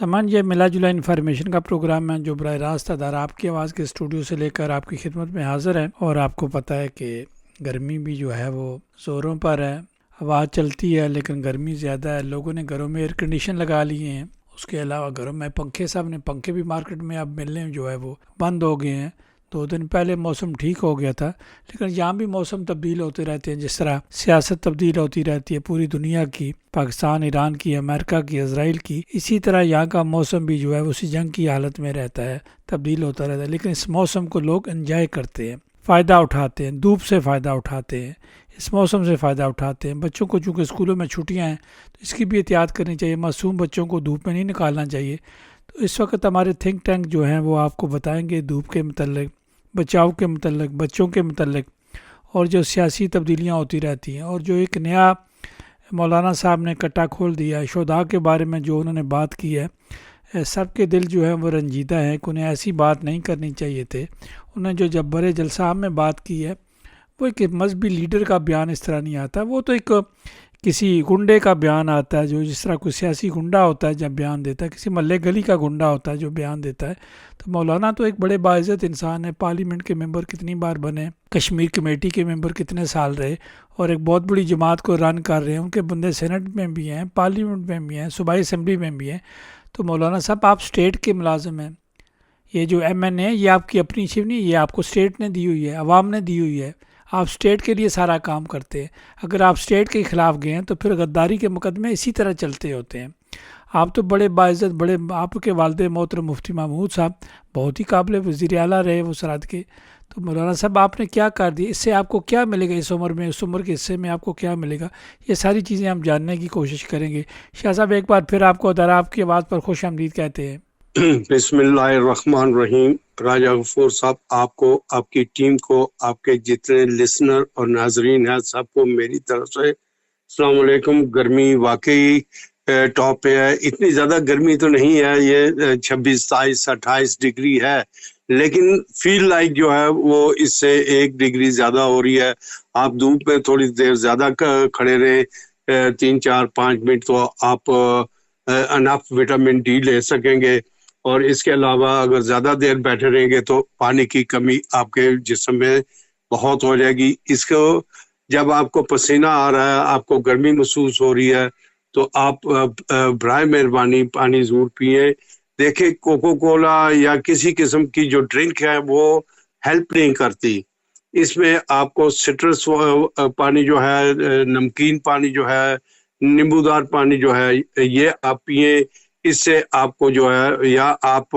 سامان یہ ملا جلا انفارمیشن کا پروگرام ہے جو براہ راست ادارہ آپ کی آواز کے اسٹوڈیو سے لے کر آپ کی خدمت میں حاضر ہے۔ اور آپ کو پتہ ہے کہ گرمی بھی جو ہے وہ زوروں پر ہے، ہوا چلتی ہے لیکن گرمی زیادہ ہے۔ لوگوں نے گھروں میں ایئر کنڈیشن لگا لیے ہیں، اس کے علاوہ گھروں میں پنکھے بھی مارکیٹ میں اب ملنے جو ہے وہ بند ہو گئے ہیں۔ 2 دن پہلے موسم ٹھیک ہو گیا تھا، لیکن یہاں بھی موسم تبدیل ہوتے رہتے ہیں، جس طرح سیاست تبدیل ہوتی رہتی ہے پوری دنیا کی، پاکستان، ایران کی، امریکہ کی، اسرائیل کی، اسی طرح یہاں کا موسم بھی جو ہے اسی جنگ کی حالت میں رہتا ہے، تبدیل ہوتا رہتا ہے۔ لیکن اس موسم کو لوگ انجوائے کرتے ہیں، فائدہ اٹھاتے ہیں، دھوپ سے فائدہ اٹھاتے ہیں، اس موسم سے فائدہ اٹھاتے ہیں۔ بچوں کو چونکہ اسکولوں میں چھٹیاں ہیں تو اس کی بھی احتیاط کرنی چاہیے، معصوم بچوں کو دھوپ میں نہیں نکالنا چاہیے۔ تو اس وقت ہمارے تھنک ٹینک جو ہیں وہ آپ کو بتائیں گے دھوپ کے متعلق، بچاؤ کے متعلق، بچوں کے متعلق، اور جو سیاسی تبدیلیاں ہوتی رہتی ہیں، اور جو ایک نیا مولانا صاحب نے کٹا کھول دیا ہے شہداء کے بارے میں جو انہوں نے بات کی ہے، سب کے دل جو ہیں وہ رنجیدہ ہیں کہ انہیں ایسی بات نہیں کرنی چاہیے تھے۔ انہوں نے جو جبر جلسہ عام میں بات کی ہے وہ ایک مذہبی لیڈر کا بیان اس طرح نہیں آتا، وہ تو ایک کسی گنڈے کا بیان آتا ہے، جو جس طرح کوئی سیاسی گنڈا ہوتا ہے جب بیان دیتا ہے، کسی محلے گلی کا گنڈا ہوتا ہے جو بیان دیتا ہے۔ تو مولانا تو ایک بڑے باعزت انسان ہے، پارلیمنٹ کے ممبر کتنی بار بنے، کشمیر کمیٹی کے ممبر کتنے سال رہے، اور ایک بہت بڑی جماعت کو رن کر رہے ہیں، ان کے بندے سینٹ میں بھی ہیں، پارلیمنٹ میں بھی ہیں، صوبائی اسمبلی میں بھی ہیں۔ تو مولانا صاحب آپ اسٹیٹ کے ملازم ہیں، یہ جو ایم این اے یہ آپ کی اپنی شیو نہیں، یہ آپ کو اسٹیٹ نے دی ہوئی ہے، عوام نے دی ہوئی ہے، آپ اسٹیٹ کے لیے سارا کام کرتے ہیں۔ اگر آپ اسٹیٹ کے خلاف گئے ہیں تو پھر غداری کے مقدمے اسی طرح چلتے ہوتے ہیں۔ آپ تو بڑے باعزت، آپ کے والد محترم مفتی محمود صاحب بہت ہی قابل وزیر اعلیٰ رہے وہ سرحد کے۔ تو مولانا صاحب آپ نے کیا کر دیا، اس سے آپ کو کیا ملے گا، اس عمر میں، اس عمر کے حصے میں آپ کو کیا ملے گا، یہ ساری چیزیں ہم جاننے کی کوشش کریں گے۔ شاہ صاحب ایک بار پھر آپ کو ادارہ آپ کی آواز پر خوش آمدید کہتے ہیں۔ بسم اللہ الرحمن الرحیم۔ راجہ غفور صاحب، آپ کو، آپ کی ٹیم کو، آپ کے جتنے لسنر اور ناظرین ہیں سب کو میری طرف سے السلام علیکم۔ گرمی واقعی ٹاپ پہ ہے، اتنی زیادہ گرمی تو نہیں ہے، یہ 26 27 28 ڈگری ہے، لیکن فیل لائک جو ہے وہ اس سے 1 ڈگری زیادہ ہو رہی ہے۔ آپ دھوپ میں تھوڑی دیر زیادہ کھڑے رہیں، 3 4 5 منٹ، تو آپ انف وٹامن ڈی لے سکیں گے۔ اور اس کے علاوہ اگر زیادہ دیر بیٹھے رہیں گے تو پانی کی کمی آپ کے جسم میں بہت ہو جائے گی۔ اس کو جب آپ کو پسینہ آ رہا ہے، آپ کو گرمی محسوس ہو رہی ہے، تو آپ برائے مہربانی پانی ضرور پئیں۔ دیکھیں کوکو کولا یا کسی قسم کی جو ڈرنک ہے وہ ہیلپ نہیں کرتی، اس میں آپ کو سٹرس پانی جو ہے، نمکین پانی جو ہے، نیمبو دار پانی جو ہے، یہ آپ پئیں۔ اس سے آپ کو جو ہے، یا آپ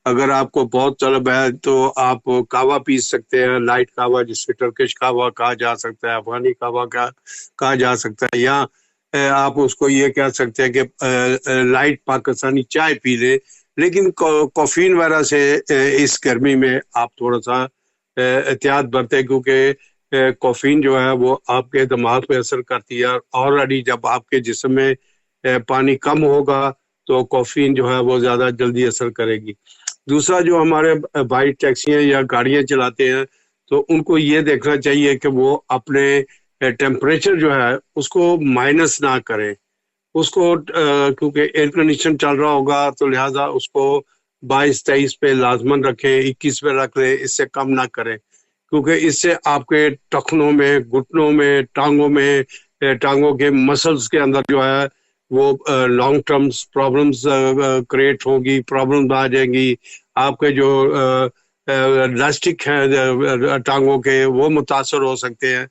اگر آپ کو بہت طلب ہے تو آپ قہوہ پی سکتے ہیں، لائٹ قہوہ جس سے ٹرکش قہوہ کہا جا سکتا ہے، افغانی قہوہ کہا جا سکتا ہے، یا آپ اس کو یہ کہہ سکتے ہیں کہ لائٹ پاکستانی چائے پی لیں۔ لیکن کافین وغیرہ سے اس گرمی میں آپ تھوڑا سا احتیاط برتیں، کیونکہ کافین جو ہے وہ آپ کے دماغ پہ اثر کرتی ہے، اور آلریڈی جب آپ کے جسم میں پانی کم ہوگا تو کافین جو ہے وہ زیادہ جلدی اثر کرے گی۔ دوسرا، جو ہمارے بھائی ٹیکسیاں یا گاڑیاں چلاتے ہیں تو ان کو یہ دیکھنا چاہیے کہ وہ اپنے ٹیمپریچر جو ہے اس کو مائنس نہ کریں، اس کو کیونکہ ایئر کنڈیشن چل رہا ہوگا تو لہٰذا اس کو 22 23 پہ لازمن رکھیں، 21 پہ رکھ لیں، اس سے کم نہ کریں، کیونکہ اس سے آپ کے ٹخنوں میں، گھٹنوں میں، ٹانگوں کے مسلز کے اندر جو ہے وہ لانگ ٹرمز پرابلمز کریٹ ہوگی، پرابلمز آ جائیں گی۔ آپ کے جو لاسٹک ہیں ٹانگوں کے وہ متاثر ہو سکتے ہیں،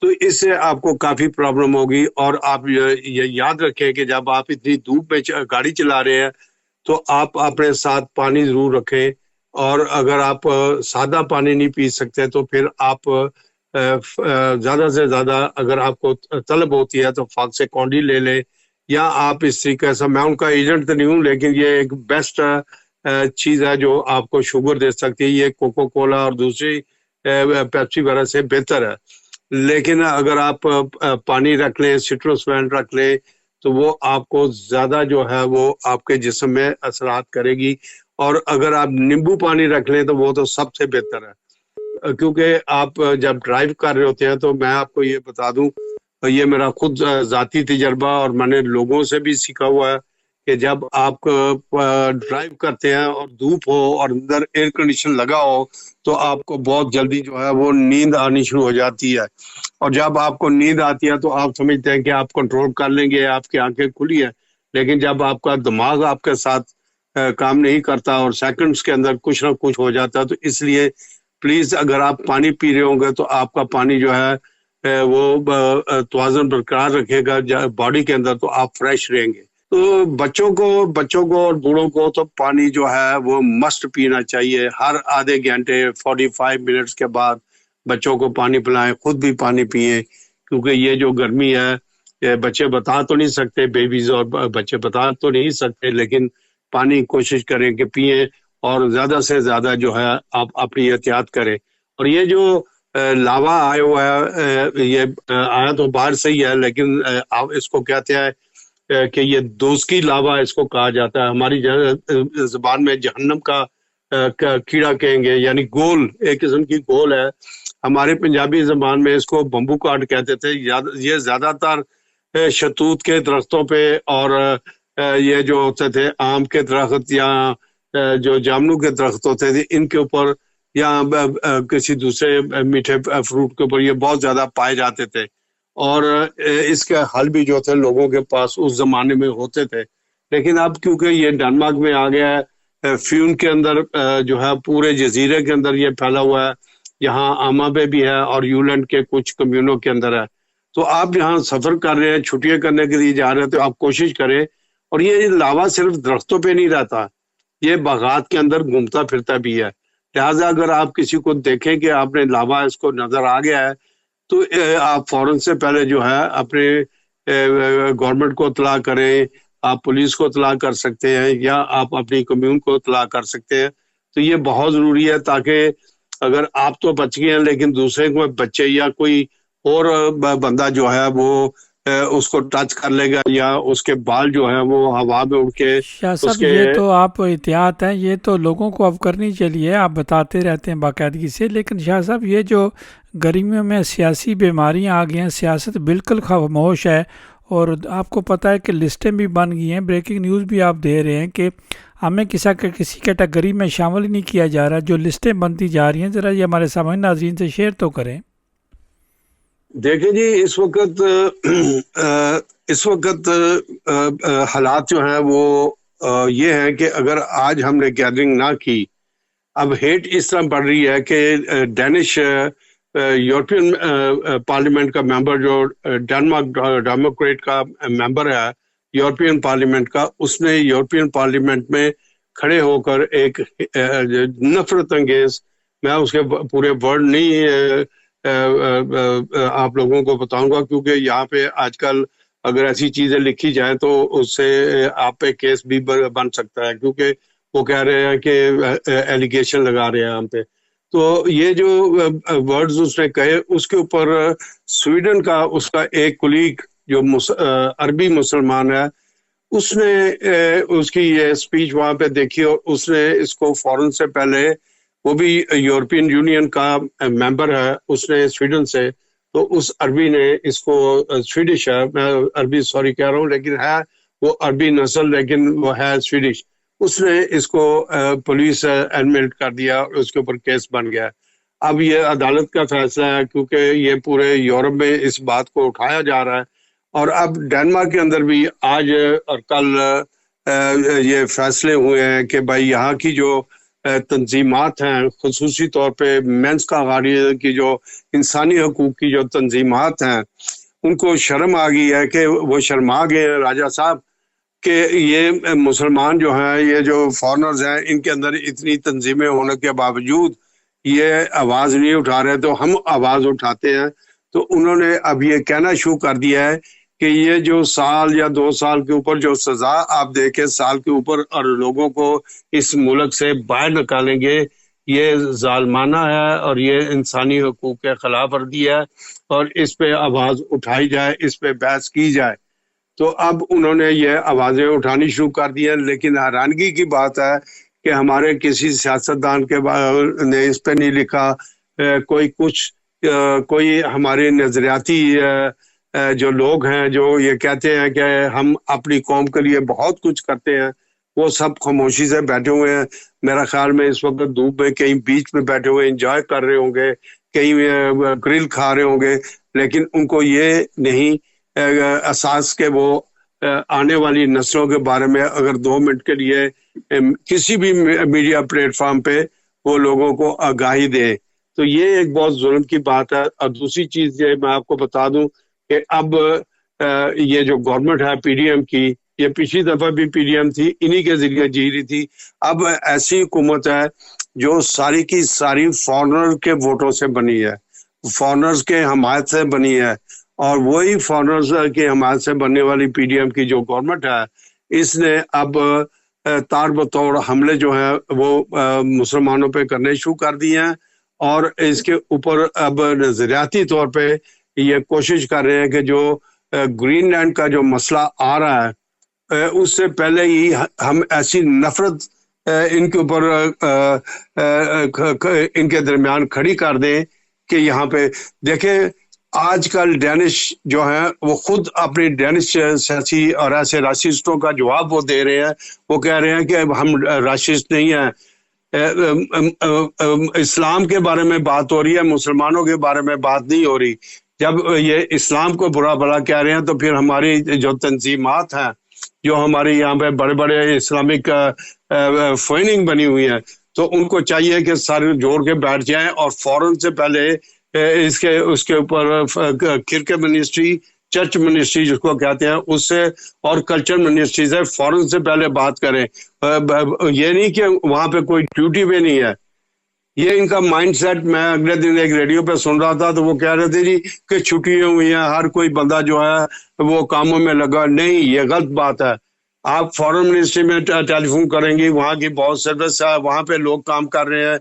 تو اس سے آپ کو کافی پرابلم ہوگی۔ اور آپ یہ یاد رکھیں کہ جب آپ اتنی دھوپ میں گاڑی چلا رہے ہیں تو آپ اپنے ساتھ پانی ضرور رکھیں، اور اگر آپ سادہ پانی نہیں پی سکتے تو پھر آپ زیادہ سے زیادہ اگر آپ کو طلب ہوتی ہے تو فاکس کونڈی لے لیں، یا آپ اس طریقے سے، میں ان کا ایجنٹ تو نہیں ہوں لیکن یہ ایک بیسٹ چیز ہے جو آپ کو شوگر دے سکتی ہے، یہ کوکو کولا اور دوسری پیپسی وغیرہ سے بہتر ہے۔ لیکن اگر آپ پانی رکھ لیں، سٹرس وین رکھ لیں، تو وہ آپ کو زیادہ جو ہے وہ آپ کے جسم میں اثرات کرے گی۔ اور اگر آپ نیمبو پانی رکھ لیں تو وہ تو سب سے بہتر ہے، کیونکہ آپ جب ڈرائیو کر رہے ہوتے ہیں، تو میں آپ کو یہ بتا دوں، یہ میرا خود ذاتی تجربہ اور میں نے لوگوں سے بھی سیکھا ہوا ہے کہ جب آپ ڈرائیو کرتے ہیں اور دھوپ ہو اور اندر ایئر کنڈیشن لگا ہو تو آپ کو بہت جلدی جو ہے وہ نیند آنی شروع ہو جاتی ہے، اور جب آپ کو نیند آتی ہے تو آپ سمجھتے ہیں کہ آپ کنٹرول کر لیں گے، آپ کی آنکھیں کھلی ہیں، لیکن جب آپ کا دماغ آپ کے ساتھ کام نہیں کرتا اور سیکنڈز کے اندر کچھ نہ کچھ ہو جاتا ہے، تو اس لیے پلیز اگر آپ پانی پی رہے ہوں گے تو آپ کا پانی جو ہے وہ توازن برقرار رکھے گا باڈی کے اندر، تو آپ فریش رہیں گے۔ تو بچوں کو اور بوڑھوں کو تو پانی جو ہے وہ مسٹ پینا چاہیے، ہر آدھے گھنٹے 45 منٹس کے بعد بچوں کو پانی پلائیں، خود بھی پانی پئیں، کیونکہ یہ جو گرمی ہے یہ بچے بتا تو نہیں سکتے، بیبیز اور بچے بتا تو نہیں سکتے، لیکن پانی کوشش کریں کہ پئیں، اور زیادہ سے زیادہ جو ہے آپ اپنی احتیاط کریں۔ اور یہ جو لاوا آیا ہوا ہے، یہ آیا تو باہر سے ہی ہے، لیکن آپ اس کو کہتے ہیں کہ یہ دوزکی لاوا اس کو کہا جاتا ہے، ہماری زبان میں جہنم کا کیڑا کہیں گے، یعنی گول، ایک قسم کی گول ہے، ہمارے پنجابی زبان میں اس کو بمبو کاٹ کہتے تھے۔ یہ زیادہ تر شتوت کے درختوں پہ اور یہ جو ہوتے تھے آم کے درخت یا جو جامنو کے درخت ہوتے تھے ان کے اوپر یا کسی دوسرے میٹھے فروٹ کے اوپر یہ بہت زیادہ پائے جاتے تھے، اور اس کے حل بھی جو تھے لوگوں کے پاس اس زمانے میں ہوتے تھے، لیکن اب کیونکہ یہ ڈنمارک میں آ گیا ہے، فیون کے اندر جو ہے پورے جزیرے کے اندر یہ پھیلا ہوا ہے، یہاں آما پہ بھی ہے اور یولینڈ کے کچھ کمیونوں کے اندر ہے، تو آپ یہاں سفر کر رہے ہیں، چھٹیاں کرنے کے لیے جا رہے ہیں، تو آپ کوشش کریں۔ اور یہ لاوا صرف درختوں پہ نہیں رہتا، یہ باغات کے اندر گھومتا پھرتا بھی ہے، لہٰذا اگر آپ کسی کو دیکھیں کہ آپ نے لاوا اس کو نظر آ گیا ہے تو آپ فوراً سے پہلے جو ہے اپنے گورنمنٹ کو اطلاع کریں، آپ پولیس کو اطلاع کر سکتے ہیں یا آپ اپنی کمیون کو اطلاع کر سکتے ہیں، تو یہ بہت ضروری ہے تاکہ اگر آپ تو بچ گئے ہیں لیکن دوسرے کو بچے یا کوئی اور بندہ جو ہے وہ اس کو ٹچ کر لے گا یا اس کے بال جو ہیں وہ ہوا میں اڑ کے شاہ اس صاحب کے یہ تو آپ احتیاط ہیں، یہ تو لوگوں کو اب کرنی چاہیے، آپ بتاتے رہتے ہیں باقاعدگی سے، لیکن شاہ صاحب یہ جو گرمیوں میں سیاسی بیماریاں آ گئی ہیں، سیاست بالکل خاموش ہے، اور آپ کو پتہ ہے کہ لسٹیں بھی بن گئی ہیں، بریکنگ نیوز بھی آپ دے رہے ہیں کہ ہمیں کسی کیٹیگری میں شامل ہی نہیں کیا جا رہا، جو لسٹیں بنتی جا رہی ہیں، ذرا یہ ہمارے سامعین ناظرین سے شیئر تو کریں۔ دیکھیں جی، اس وقت حالات جو ہیں وہ یہ ہیں کہ اگر آج ہم نے گیدرنگ نہ کی، اب ہیٹ اس طرح بڑھ رہی ہے کہ ڈینش یورپین پارلیمنٹ کا ممبر جو ڈنمارک ڈیموکریٹ کا ممبر ہے یورپین پارلیمنٹ کا، اس نے یورپین پارلیمنٹ میں کھڑے ہو کر ایک نفرت انگیز، میں اس کے پورے ورڈ نہیں آپ لوگوں کو بتاؤں گا، کیونکہ یہاں پہ آج کل اگر ایسی چیزیں لکھی جائیں تو اس سے آپ پہ کیس بھی بن سکتا ہے، کیونکہ وہ کہہ رہے ہیں کہ ایلیگیشن لگا رہے ہیں ہم پہ۔ تو یہ جو ورڈز اس نے کہے اس کے اوپر سویڈن کا اس کا ایک کولیگ جو عربی مسلمان ہے، اس نے اس کی یہ سپیچ وہاں پہ دیکھی اور اس نے اس کو فوراً سے پہلے، وہ بھی یورپین یونین کا ممبر ہے، اس نے سویڈن سے، تو اس عربی نے اس کو، سویڈش ہے، میں عربی سوری کہہ رہا ہوں لیکن ہے وہ عربی نسل لیکن وہ ہے سویڈش، اس نے اس کو پولیس ایڈمٹ کر دیا اور اس کے اوپر کیس بن گیا۔ اب یہ عدالت کا فیصلہ ہے کیونکہ یہ پورے یورپ میں اس بات کو اٹھایا جا رہا ہے، اور اب ڈنمارک کے اندر بھی آج اور کل یہ فیصلے ہوئے ہیں کہ بھائی یہاں کی جو تنظیمات ہیں، خصوصی طور پہ مینس کا غاڑی کی جو انسانی حقوق کی جو تنظیمات ہیں، ان کو شرم آ گئی ہے کہ وہ شرما گئے راجہ صاحب کہ یہ مسلمان جو ہیں، یہ جو فارنرز ہیں، ان کے اندر اتنی تنظیمیں ہونے کے باوجود یہ آواز نہیں اٹھا رہے، تو ہم آواز اٹھاتے ہیں۔ تو انہوں نے اب یہ کہنا شروع کر دیا ہے کہ یہ جو سال یا 2 سال کے اوپر جو سزا آپ دیکھیں سال کے اوپر اور لوگوں کو اس ملک سے باہر نکالیں گے، یہ ظالمانہ ہے اور یہ انسانی حقوق کے خلاف ورزی ہے، اور اس پہ آواز اٹھائی جائے، اس پہ بحث کی جائے۔ تو اب انہوں نے یہ آوازیں اٹھانی شروع کر دی ہیں، لیکن حیرانگی کی بات ہے کہ ہمارے کسی سیاستدان کے نے اس پہ نہیں لکھا، کوئی کچھ کوئی ہمارے نظریاتی جو لوگ ہیں جو یہ کہتے ہیں کہ ہم اپنی قوم کے لیے بہت کچھ کرتے ہیں، وہ سب خاموشی سے بیٹھے ہوئے ہیں. میرا خیال میں اس وقت دھوپ میں کہیں بیچ میں بیٹھے ہوئے انجوائے کر رہے ہوں گے، کہیں گرل کھا رہے ہوں گے، لیکن ان کو یہ نہیں احساس کہ وہ آنے والی نسلوں کے بارے میں اگر 2 منٹ کے لیے کسی بھی میڈیا پلیٹ فارم پہ وہ لوگوں کو آگاہی دے. تو یہ ایک بہت ظلم کی بات ہے. اور دوسری چیز یہ میں آپ کو بتا دوں کہ اب یہ جو گورنمنٹ ہے پی ڈی ایم کی، یہ پچھلی دفعہ بھی پی ڈی ایم تھی، انہی کے ذریعے جی رہی تھی. اب ایسی حکومت ہے جو ساری کی ساری فارنر کے ووٹوں سے بنی ہے، فارنرز کے حمایت سے بنی ہے. اور وہی فارنرز کی حمایت سے بننے والی پی ڈی ایم کی جو گورنمنٹ ہے، اس نے اب تار بطور حملے جو ہیں وہ مسلمانوں پہ کرنے شروع کر دیے ہیں. اور اس کے اوپر اب نظریاتی طور پہ یہ کوشش کر رہے ہیں کہ جو گرین لینڈ کا جو مسئلہ آ رہا ہے، اس سے پہلے ہی ہم ایسی نفرت ان کے اوپر ان کے درمیان کھڑی کر دیں کہ یہاں پہ دیکھیں آج کل ڈینش جو ہیں وہ خود اپنی ڈینش سیاسی اور ایسے راشسٹوں کا جواب وہ دے رہے ہیں. وہ کہہ رہے ہیں کہ ہم راشسٹ نہیں ہیں، اسلام کے بارے میں بات ہو رہی ہے، مسلمانوں کے بارے میں بات نہیں ہو رہی. جب یہ اسلام کو برا بھلا کہہ رہے ہیں تو پھر ہماری جو تنظیمات ہیں، جو ہماری یہاں پہ بڑے بڑے اسلامک فائننگ بنی ہوئی ہیں، تو ان کو چاہیے کہ سارے جوڑ کے بیٹھ جائیں اور فوراً سے پہلے اس کے اوپر کرکٹ منسٹری، چرچ منسٹری جس کو کہتے ہیں، اس سے اور کلچر منسٹری سے فوراً سے پہلے بات کریں. یہ نہیں کہ وہاں پہ کوئی ڈیوٹی پہ نہیں ہے. یہ ان کا مائنڈ سیٹ، میں اگلے دن ایک ریڈیو پہ سن رہا تھا تو وہ کہہ رہے تھے جی کہ چھٹیاں ہوئی ہیں، ہر کوئی بندہ جو ہے وہ کاموں میں لگا. نہیں، یہ غلط بات ہے. آپ فارن منسٹری میں ٹیلی فون کریں گی، وہاں کی بہت سروس ہے، وہاں پہ لوگ کام کر رہے ہیں.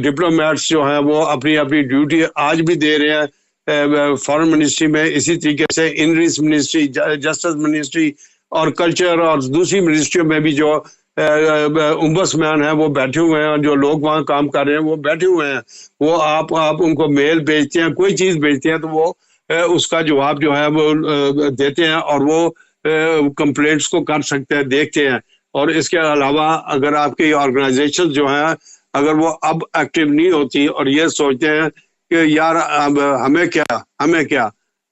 ڈپلومیٹس جو ہیں وہ اپنی اپنی ڈیوٹی آج بھی دے رہے ہیں فارن منسٹری میں. اسی طریقے سے انریس منسٹری، جسٹس منسٹری اور کلچر اور دوسری منسٹریوں میں بھی جو امبس مین ہیں وہ بیٹھے ہوئے ہیں، جو لوگ وہاں کام کر رہے ہیں وہ بیٹھے ہوئے ہیں. وہ آپ ان کو میل بھیجتے ہیں، کوئی چیز بھیجتے ہیں تو وہ اس کا جواب جو ہے وہ دیتے ہیں اور وہ کمپلینٹس کو کر سکتے ہیں، دیکھتے ہیں. اور اس کے علاوہ اگر آپ کی آرگنائزیشن جو ہیں اگر وہ اب ایکٹیو نہیں ہوتی اور یہ سوچتے ہیں کہ یار اب ہمیں کیا،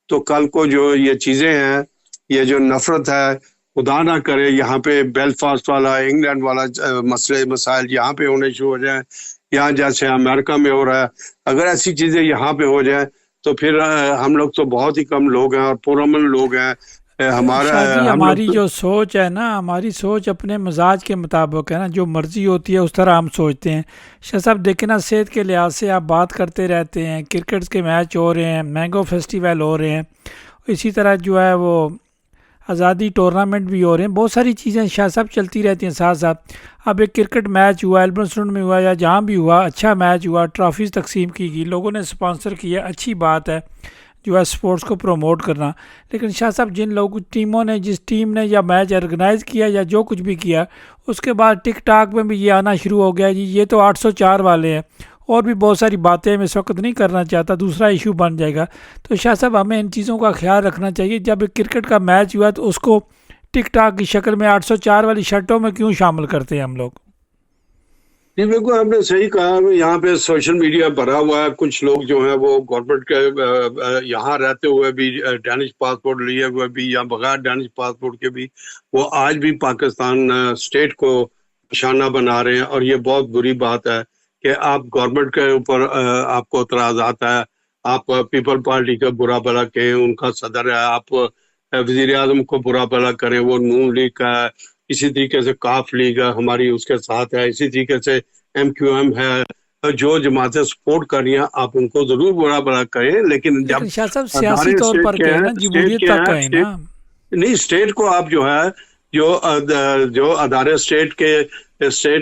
تو کل کو جو یہ چیزیں ہیں، یہ جو نفرت ہے، خدا نہ کرے یہاں پہ بیلفاسٹ والا، انگلینڈ والا مسائل یہاں پہ ہونے شروع ہو جائیں، یہاں جیسے امریکہ میں ہو رہا ہے. اگر ایسی چیزیں یہاں پہ ہو جائیں تو پھر ہم لوگ تو بہت ہی کم لوگ ہیں اور پرامن لوگ ہیں. شاہ جی ہم ہماری لوگ جو سوچ ہے نا، ہماری سوچ اپنے مزاج کے مطابق ہے نا، جو مرضی ہوتی ہے اس طرح ہم سوچتے ہیں. شاہ صاحب دیکھیں نا، صحت کے لحاظ سے آپ بات کرتے رہتے ہیں، کرکٹ کے میچ ہو رہے ہیں، مینگو فیسٹیول ہو رہے ہیں، اسی طرح جو ہے وہ آزادی ٹورنامنٹ بھی ہو رہے ہیں، بہت ساری چیزیں شاہ صاحب چلتی رہتی ہیں ساتھ ساتھ. اب ایک کرکٹ میچ ہوا ایلبنسٹون میں ہوا یا جہاں بھی ہوا، اچھا میچ ہوا، ٹرافیز تقسیم کی گئی، لوگوں نے سپانسر کیا، اچھی بات ہے جو ہے سپورٹس کو پروموٹ کرنا. لیکن شاہ صاحب جن لوگوں ٹیموں نے، جس ٹیم نے یا میچ آرگنائز کیا یا جو کچھ بھی کیا، اس کے بعد ٹک ٹاک میں بھی یہ آنا شروع ہو گیا جی یہ تو 804 والے ہیں، اور بھی بہت ساری باتیں میں اس وقت نہیں کرنا چاہتا، دوسرا ایشو بن جائے گا. تو شاہ صاحب ہمیں ان چیزوں کا خیال رکھنا چاہیے. جب ایک کرکٹ کا میچ ہوا تو اس کو ٹک ٹاک کی شکل میں 804 والی شرٹوں میں کیوں شامل کرتے ہیں ہم لوگ؟ جی بالکل آپ نے صحیح کہا. یہاں پہ سوشل میڈیا بھرا ہوا ہے. کچھ لوگ جو ہیں وہ گورنمنٹ کے یہاں رہتے ہوئے بھی، ڈینش پاسپورٹ لیے ہوئے بھی یا بغیر ڈینش پاسپورٹ کے بھی، وہ آج بھی پاکستان اسٹیٹ کو نشانہ بنا رہے ہیں. اور یہ بہت بری بات ہے کہ آپ گورنمنٹ کے اوپر آپ کو اعتراضات ہے، آپ پیپل پارٹی کا برا بھلا کہیں، ان کا صدر ہے، آپ وزیر اعظم کو برا بھلا کریں، وہ نون لیگ کا ہے، اسی طریقے سے کاف لیگ ہماری اس کے ساتھ ہے، اسی طریقے سے ایم کیو ایم ہے. جو جماعتیں سپورٹ کر رہی ہیں آپ ان کو ضرور برا بھلا کریں، لیکن جب لیکن شاہ صاحب سیاسی ادارے طور اسٹیٹ پر کے کہیں ہیں، نا، اسٹیٹ جمہوریت کے تک ہیں، کہیں نا. نہیں اسٹیٹ کو آپ جو ہے جو ادارے اسٹیٹ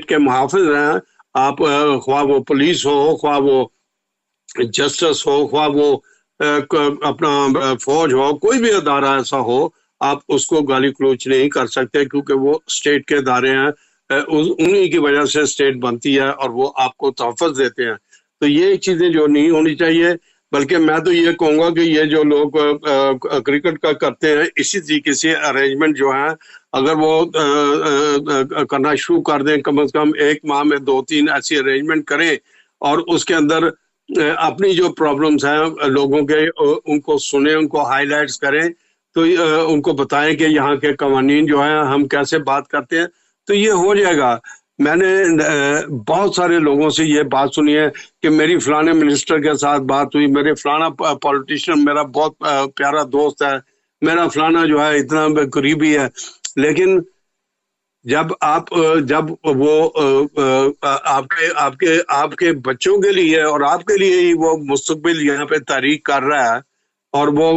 کے محافظ ہیں، آپ خواہ وہ پولیس ہو، خواہ وہ جسٹس ہو، خواہ وہ اپنا فوج ہو، کوئی بھی ادارہ ایسا ہو، آپ اس کو گالی گلوچ نہیں کر سکتے، کیونکہ وہ اسٹیٹ کے ادارے ہیں. انہی کی وجہ سے اسٹیٹ بنتی ہے اور وہ آپ کو تحفظ دیتے ہیں. تو یہ چیزیں جو نہیں ہونی چاہیے. بلکہ میں تو یہ کہوں گا کہ یہ جو لوگ کرکٹ کا کرتے ہیں اسی طریقے سے ارینجمنٹ جو ہے اگر وہ کرنا شروع کر دیں، کم از کم ایک ماہ میں 2-3 ایسی ارینجمنٹ کریں اور اس کے اندر اپنی جو پرابلمز ہیں لوگوں کے ان کو سنیں، ان کو ہائی لائٹس کریں، تو ان کو بتائیں کہ یہاں کے قوانین جو ہیں ہم کیسے بات کرتے ہیں، تو یہ ہو جائے گا۔ میں نے بہت سارے لوگوں سے یہ بات سنی ہے کہ میری فلانے منسٹر کے ساتھ بات ہوئی، میرے فلانا پولیٹیشین میرا بہت پیارا دوست ہے، میرا فلانا جو ہے اتنا قریبی ہے، لیکن جب وہ آپ کے بچوں کے لیے اور آپ کے لیے ہی وہ مستقبل یہاں پہ تحریک کر رہا ہے اور وہ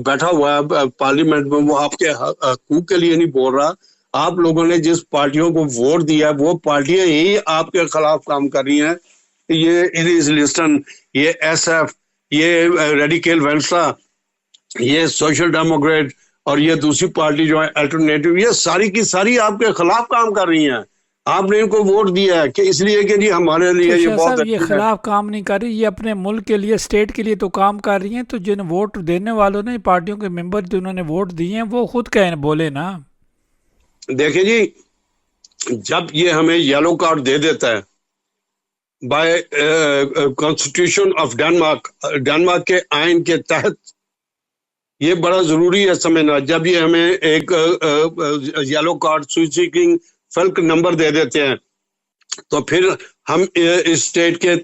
بیٹھا ہوا ہے پارلیمنٹ میں، وہ آپ کے حقوق کے لیے نہیں بول رہا، آپ لوگوں نے جس پارٹیوں کو ووٹ دیا ہے وہ پارٹیاں ہی آپ کے خلاف کام کر رہی ہیں۔ یہ لسٹن، یہ ایس ایف، یہ ریڈیکل وینسا، یہ سوشل ڈیموکریٹ اور یہ دوسری پارٹی جو ہے الٹرنیٹو، یہ ساری کی ساری آپ کے خلاف کام کر رہی ہیں۔ آپ نے ان کو ووٹ دیا ہے کہ اس لیے کہ جی ہمارے لیے یہ بہت صاحب یہ خلاف کام نہیں کر رہی، یہ اپنے ملک کے لیے، اسٹیٹ کے لیے تو کام کر رہی ہیں، تو جن ووٹ دینے والوں نے، پارٹیوں کے ممبر جنہوں نے ووٹ دیے ہیں، وہ خود کہیں بولے نا۔ دیکھیں جی، جب یہ ہمیں یلو کارڈ دے دیتا ہے بائی کانسٹیٹیوشن آف ڈنمارک کے آئین کے تحت، یہ بڑا ضروری ہے سمجھنا، جب یہ ہمیں ایک یلو کارڈ سوئچنگ فلک نمبر دے دیتے ہیں تو پھر ہم اسٹیٹ کے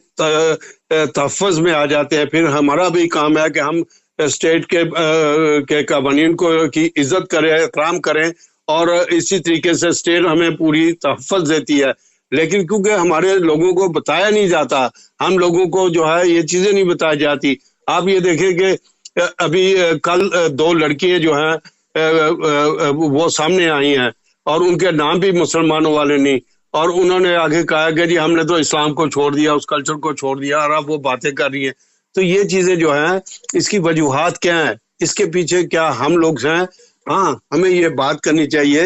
تحفظ میں آ جاتے ہیں۔ پھر ہمارا بھی کام ہے کہ ہم اسٹیٹ کے قوانین کی عزت کریں، احترام کریں، اور اسی طریقے سے اسٹیٹ ہمیں پوری تحفظ دیتی ہے۔ لیکن کیونکہ ہمارے لوگوں کو بتایا نہیں جاتا، ہم لوگوں کو جو ہے یہ چیزیں نہیں بتائی جاتی۔ آپ یہ دیکھیں کہ ابھی کل 2 لڑکیاں جو ہیں وہ سامنے آئی ہیں اور ان کے نام بھی مسلمانوں والے نہیں، اور انہوں نے آگے کہا کہ جی ہم نے تو اسلام کو چھوڑ دیا، اس کلچر کو چھوڑ دیا، اور اب وہ باتیں کر رہی ہیں۔ تو یہ چیزیں جو ہیں اس کی وجوہات کیا ہیں، اس کے پیچھے کیا ہم لوگ ہیں؟ ہاں، ہمیں یہ بات کرنی چاہیے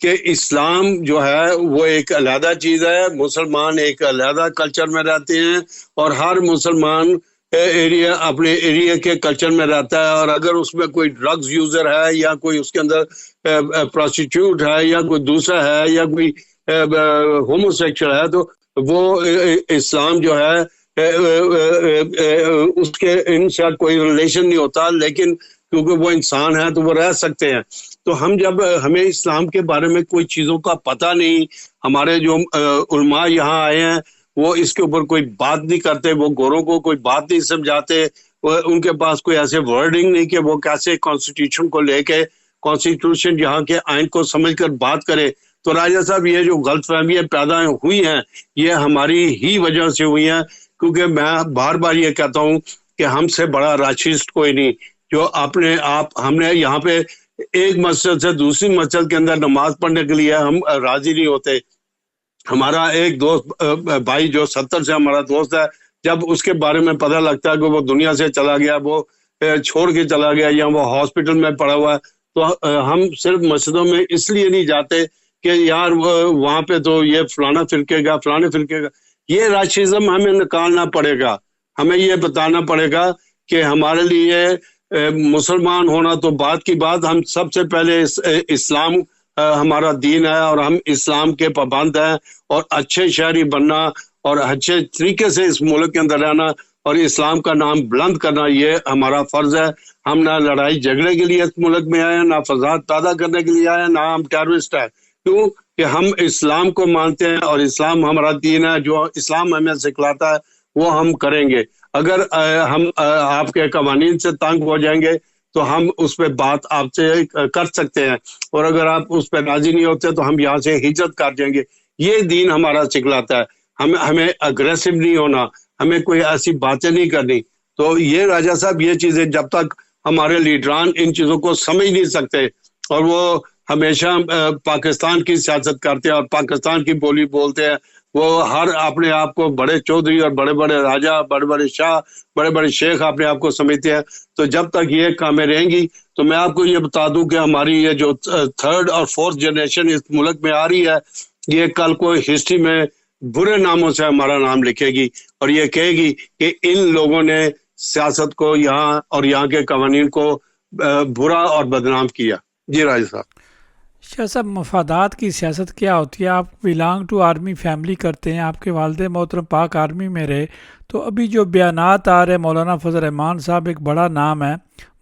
کہ اسلام جو ہے وہ ایک علیحدہ چیز ہے، مسلمان ایک علیحدہ کلچر میں رہتے ہیں، اور ہر مسلمان اپنے ایریا کے کلچر میں رہتا ہے، اور اگر اس میں کوئی ڈرگز یوزر ہے یا کوئی اس کے اندر پروسٹیٹیوٹ ہے یا کوئی دوسرا ہے یا کوئی ہومو سیکشل ہے، تو وہ اسلام جو ہے اس کے ان سے کوئی ریلیشن نہیں ہوتا، لیکن کیونکہ وہ انسان ہے تو وہ رہ سکتے ہیں۔ تو ہمیں اسلام کے بارے میں کوئی چیزوں کا پتہ نہیں، ہمارے جو علماء یہاں آئے ہیں وہ اس کے اوپر کوئی بات نہیں کرتے، وہ گوروں کو کوئی بات نہیں سمجھاتے، ان کے پاس کوئی ایسے ورڈنگ نہیں کہ وہ کیسے کانسٹیٹیوشن کو لے کے، کانسٹیٹیوشن یہاں کے آئین کو سمجھ کر بات کرے۔ تو راجہ صاحب یہ جو غلط فہمیاں پیدا ہوئی ہیں یہ ہماری ہی وجہ سے ہوئی ہیں، کیونکہ میں بار بار یہ کہتا ہوں کہ ہم سے بڑا راشسٹ کوئی نہیں، جو ہم نے یہاں پہ ایک مسجد سے دوسری مسجد کے اندر نماز پڑھنے کے لیے ہم راضی نہیں ہوتے۔ ہمارا ایک دوست بھائی جو 70 سے ہمارا دوست ہے، جب اس کے بارے میں پتہ لگتا ہے کہ وہ دنیا سے چلا گیا، وہ چھوڑ کے چلا گیا یا وہ ہاسپٹل میں پڑا ہوا ہے، تو ہم صرف مسجدوں میں اس لیے نہیں جاتے کہ یار وہاں پہ تو یہ فلانا فرقے گا فلانے فرقے گا۔ یہ راشزم ہمیں نکالنا پڑے گا، ہمیں یہ بتانا پڑے گا کہ ہمارے لیے مسلمان ہونا تو بات کی بات، ہم سب سے پہلے اسلام ہمارا دین ہے اور ہم اسلام کے پابند ہیں، اور اچھے شہری بننا اور اچھے طریقے سے اس ملک کے اندر رہنا اور اسلام کا نام بلند کرنا یہ ہمارا فرض ہے۔ ہم نہ لڑائی جھگڑے کے لیے اس ملک میں آئے ہیں، نہ فساد پیدا کرنے کے لیے آئے ہیں، نہ ہم ٹیررسٹ ہیں، کیوں کہ ہم اسلام کو مانتے ہیں اور اسلام ہمارا دین ہے، جو اسلام ہمیں سکھلاتا ہے وہ ہم کریں گے۔ اگر ہم آپ کے قوانین سے تنگ ہو جائیں گے تو ہم اس پہ بات آپ سے کر سکتے ہیں، اور اگر آپ اس پہ راضی نہیں ہوتے تو ہم یہاں سے ہجرت کر جائیں گے۔ یہ دین ہمارا سکھلاتا ہے، ہمیں اگریسو نہیں ہونا، ہمیں کوئی ایسی باتیں نہیں کرنی۔ تو یہ راجہ صاحب یہ چیزیں جب تک ہمارے لیڈران ان چیزوں کو سمجھ نہیں سکتے اور وہ ہمیشہ پاکستان کی سیاست کرتے ہیں اور پاکستان کی بولی بولتے ہیں، وہ ہر اپنے آپ کو بڑے چودھری اور بڑے بڑے راجہ، بڑے بڑے شاہ، بڑے بڑے شیخ اپنے آپ کو سمجھتے ہیں، تو جب تک یہ کامیں رہیں گی تو میں آپ کو یہ بتا دوں کہ ہماری یہ جو 3rd اور 4th جنریشن اس ملک میں آ رہی ہے، یہ کل کو ہسٹری میں برے ناموں سے ہمارا نام لکھے گی اور یہ کہے گی کہ ان لوگوں نے سیاست کو یہاں اور یہاں کے قوانین کو برا اور بدنام کیا. جی راجہ صاحب. شاہ صاحب، مفادات کی سیاست کیا ہوتی ہے؟ آپ بلانگ ٹو آرمی فیملی کرتے ہیں، آپ کے والد محترم پاک آرمی میں رہے، تو ابھی جو بیانات آ رہے، مولانا فضل الرحمان صاحب ایک بڑا نام ہے،